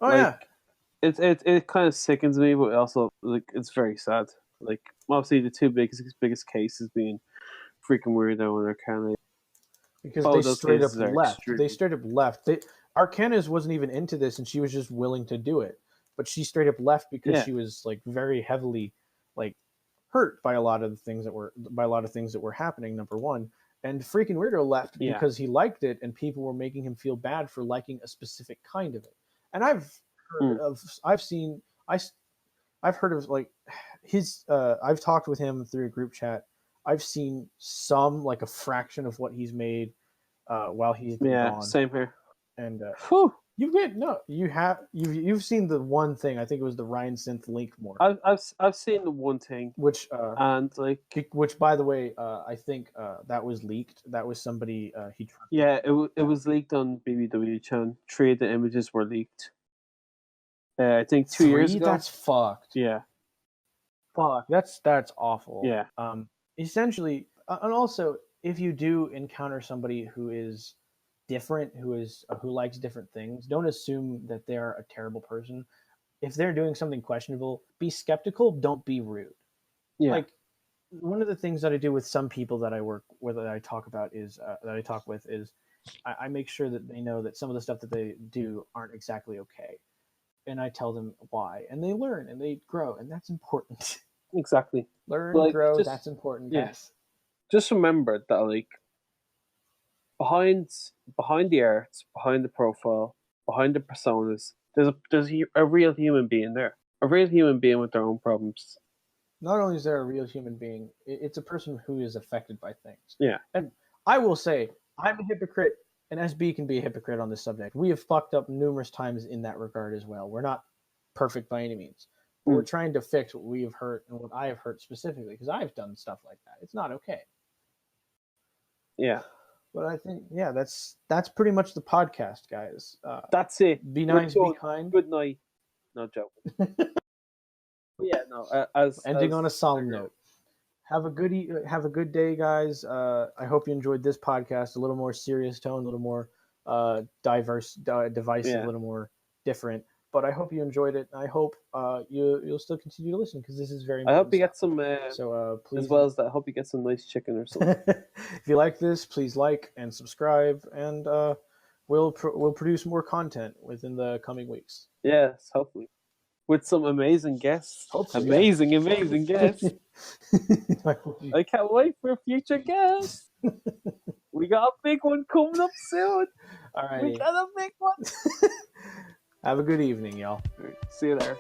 Oh like, yeah. It kind of sickens me, but also like it's very sad. Like obviously the two biggest cases being freaking weirdo and Arcana. Because they straight up left. They straight up left. Arcanas wasn't even into this, and she was just willing to do it. But she straight up left because she was like very heavily like hurt by a lot of the things that were happening. Number one, and freaking weirdo left because he liked it, and people were making him feel bad for liking a specific kind of it. And I've heard of like his. I've talked with him through a group chat. I've seen some like a fraction of what he's made while he's been gone. Same here. And you've seen the one thing. I think it was the Ryan Synth link more. I've seen the one thing, which by the way, I think that was leaked. That was somebody he. It was leaked on BBW Chan. 3 of the images were leaked. I think 2 years ago. That's fucked. Yeah. Fuck. That's awful. Yeah. Essentially, and also if you do encounter somebody who is different, who likes different things, don't assume that they're a terrible person. If they're doing something questionable, be skeptical. Don't be rude. Yeah. Like one of the things that I do with some people that I work with, that I talk with is I make sure that they know that some of the stuff that they do aren't exactly okay, and I tell them why, and they learn and they grow, and that's important. Exactly. Learn, grow. That's important. Yes. Just remember that, like, behind the art, behind the profile, behind the personas, there's a real human being there. A real human being with their own problems. Not only is there a real human being, it's a person who is affected by things. Yeah. And I will say, I'm a hypocrite, and SB can be a hypocrite on this subject. We have fucked up numerous times in that regard as well. We're not perfect by any means. But we're trying to fix what we have hurt and what I have hurt specifically, because I've done stuff like that. It's not okay. Yeah. But I think, that's pretty much the podcast, guys. That's it. Be nice, be kind. Good night. No joking. Ending on a solemn note. Have a good day, guys. I hope you enjoyed this podcast. A little more serious tone, a little more diverse, divisive, a little more different. But I hope you enjoyed it. I hope you'll still continue to listen, because this is very important. I hope you get some please, as well as that, I hope you get some nice chicken or something. If you like this, please like and subscribe, and we'll produce more content within the coming weeks. Yes, hopefully. With some amazing guests. Hopefully, amazing guests. I can't wait for future guests. We got a big one coming up soon. All right. We got a big one. Have a good evening, y'all. See you there.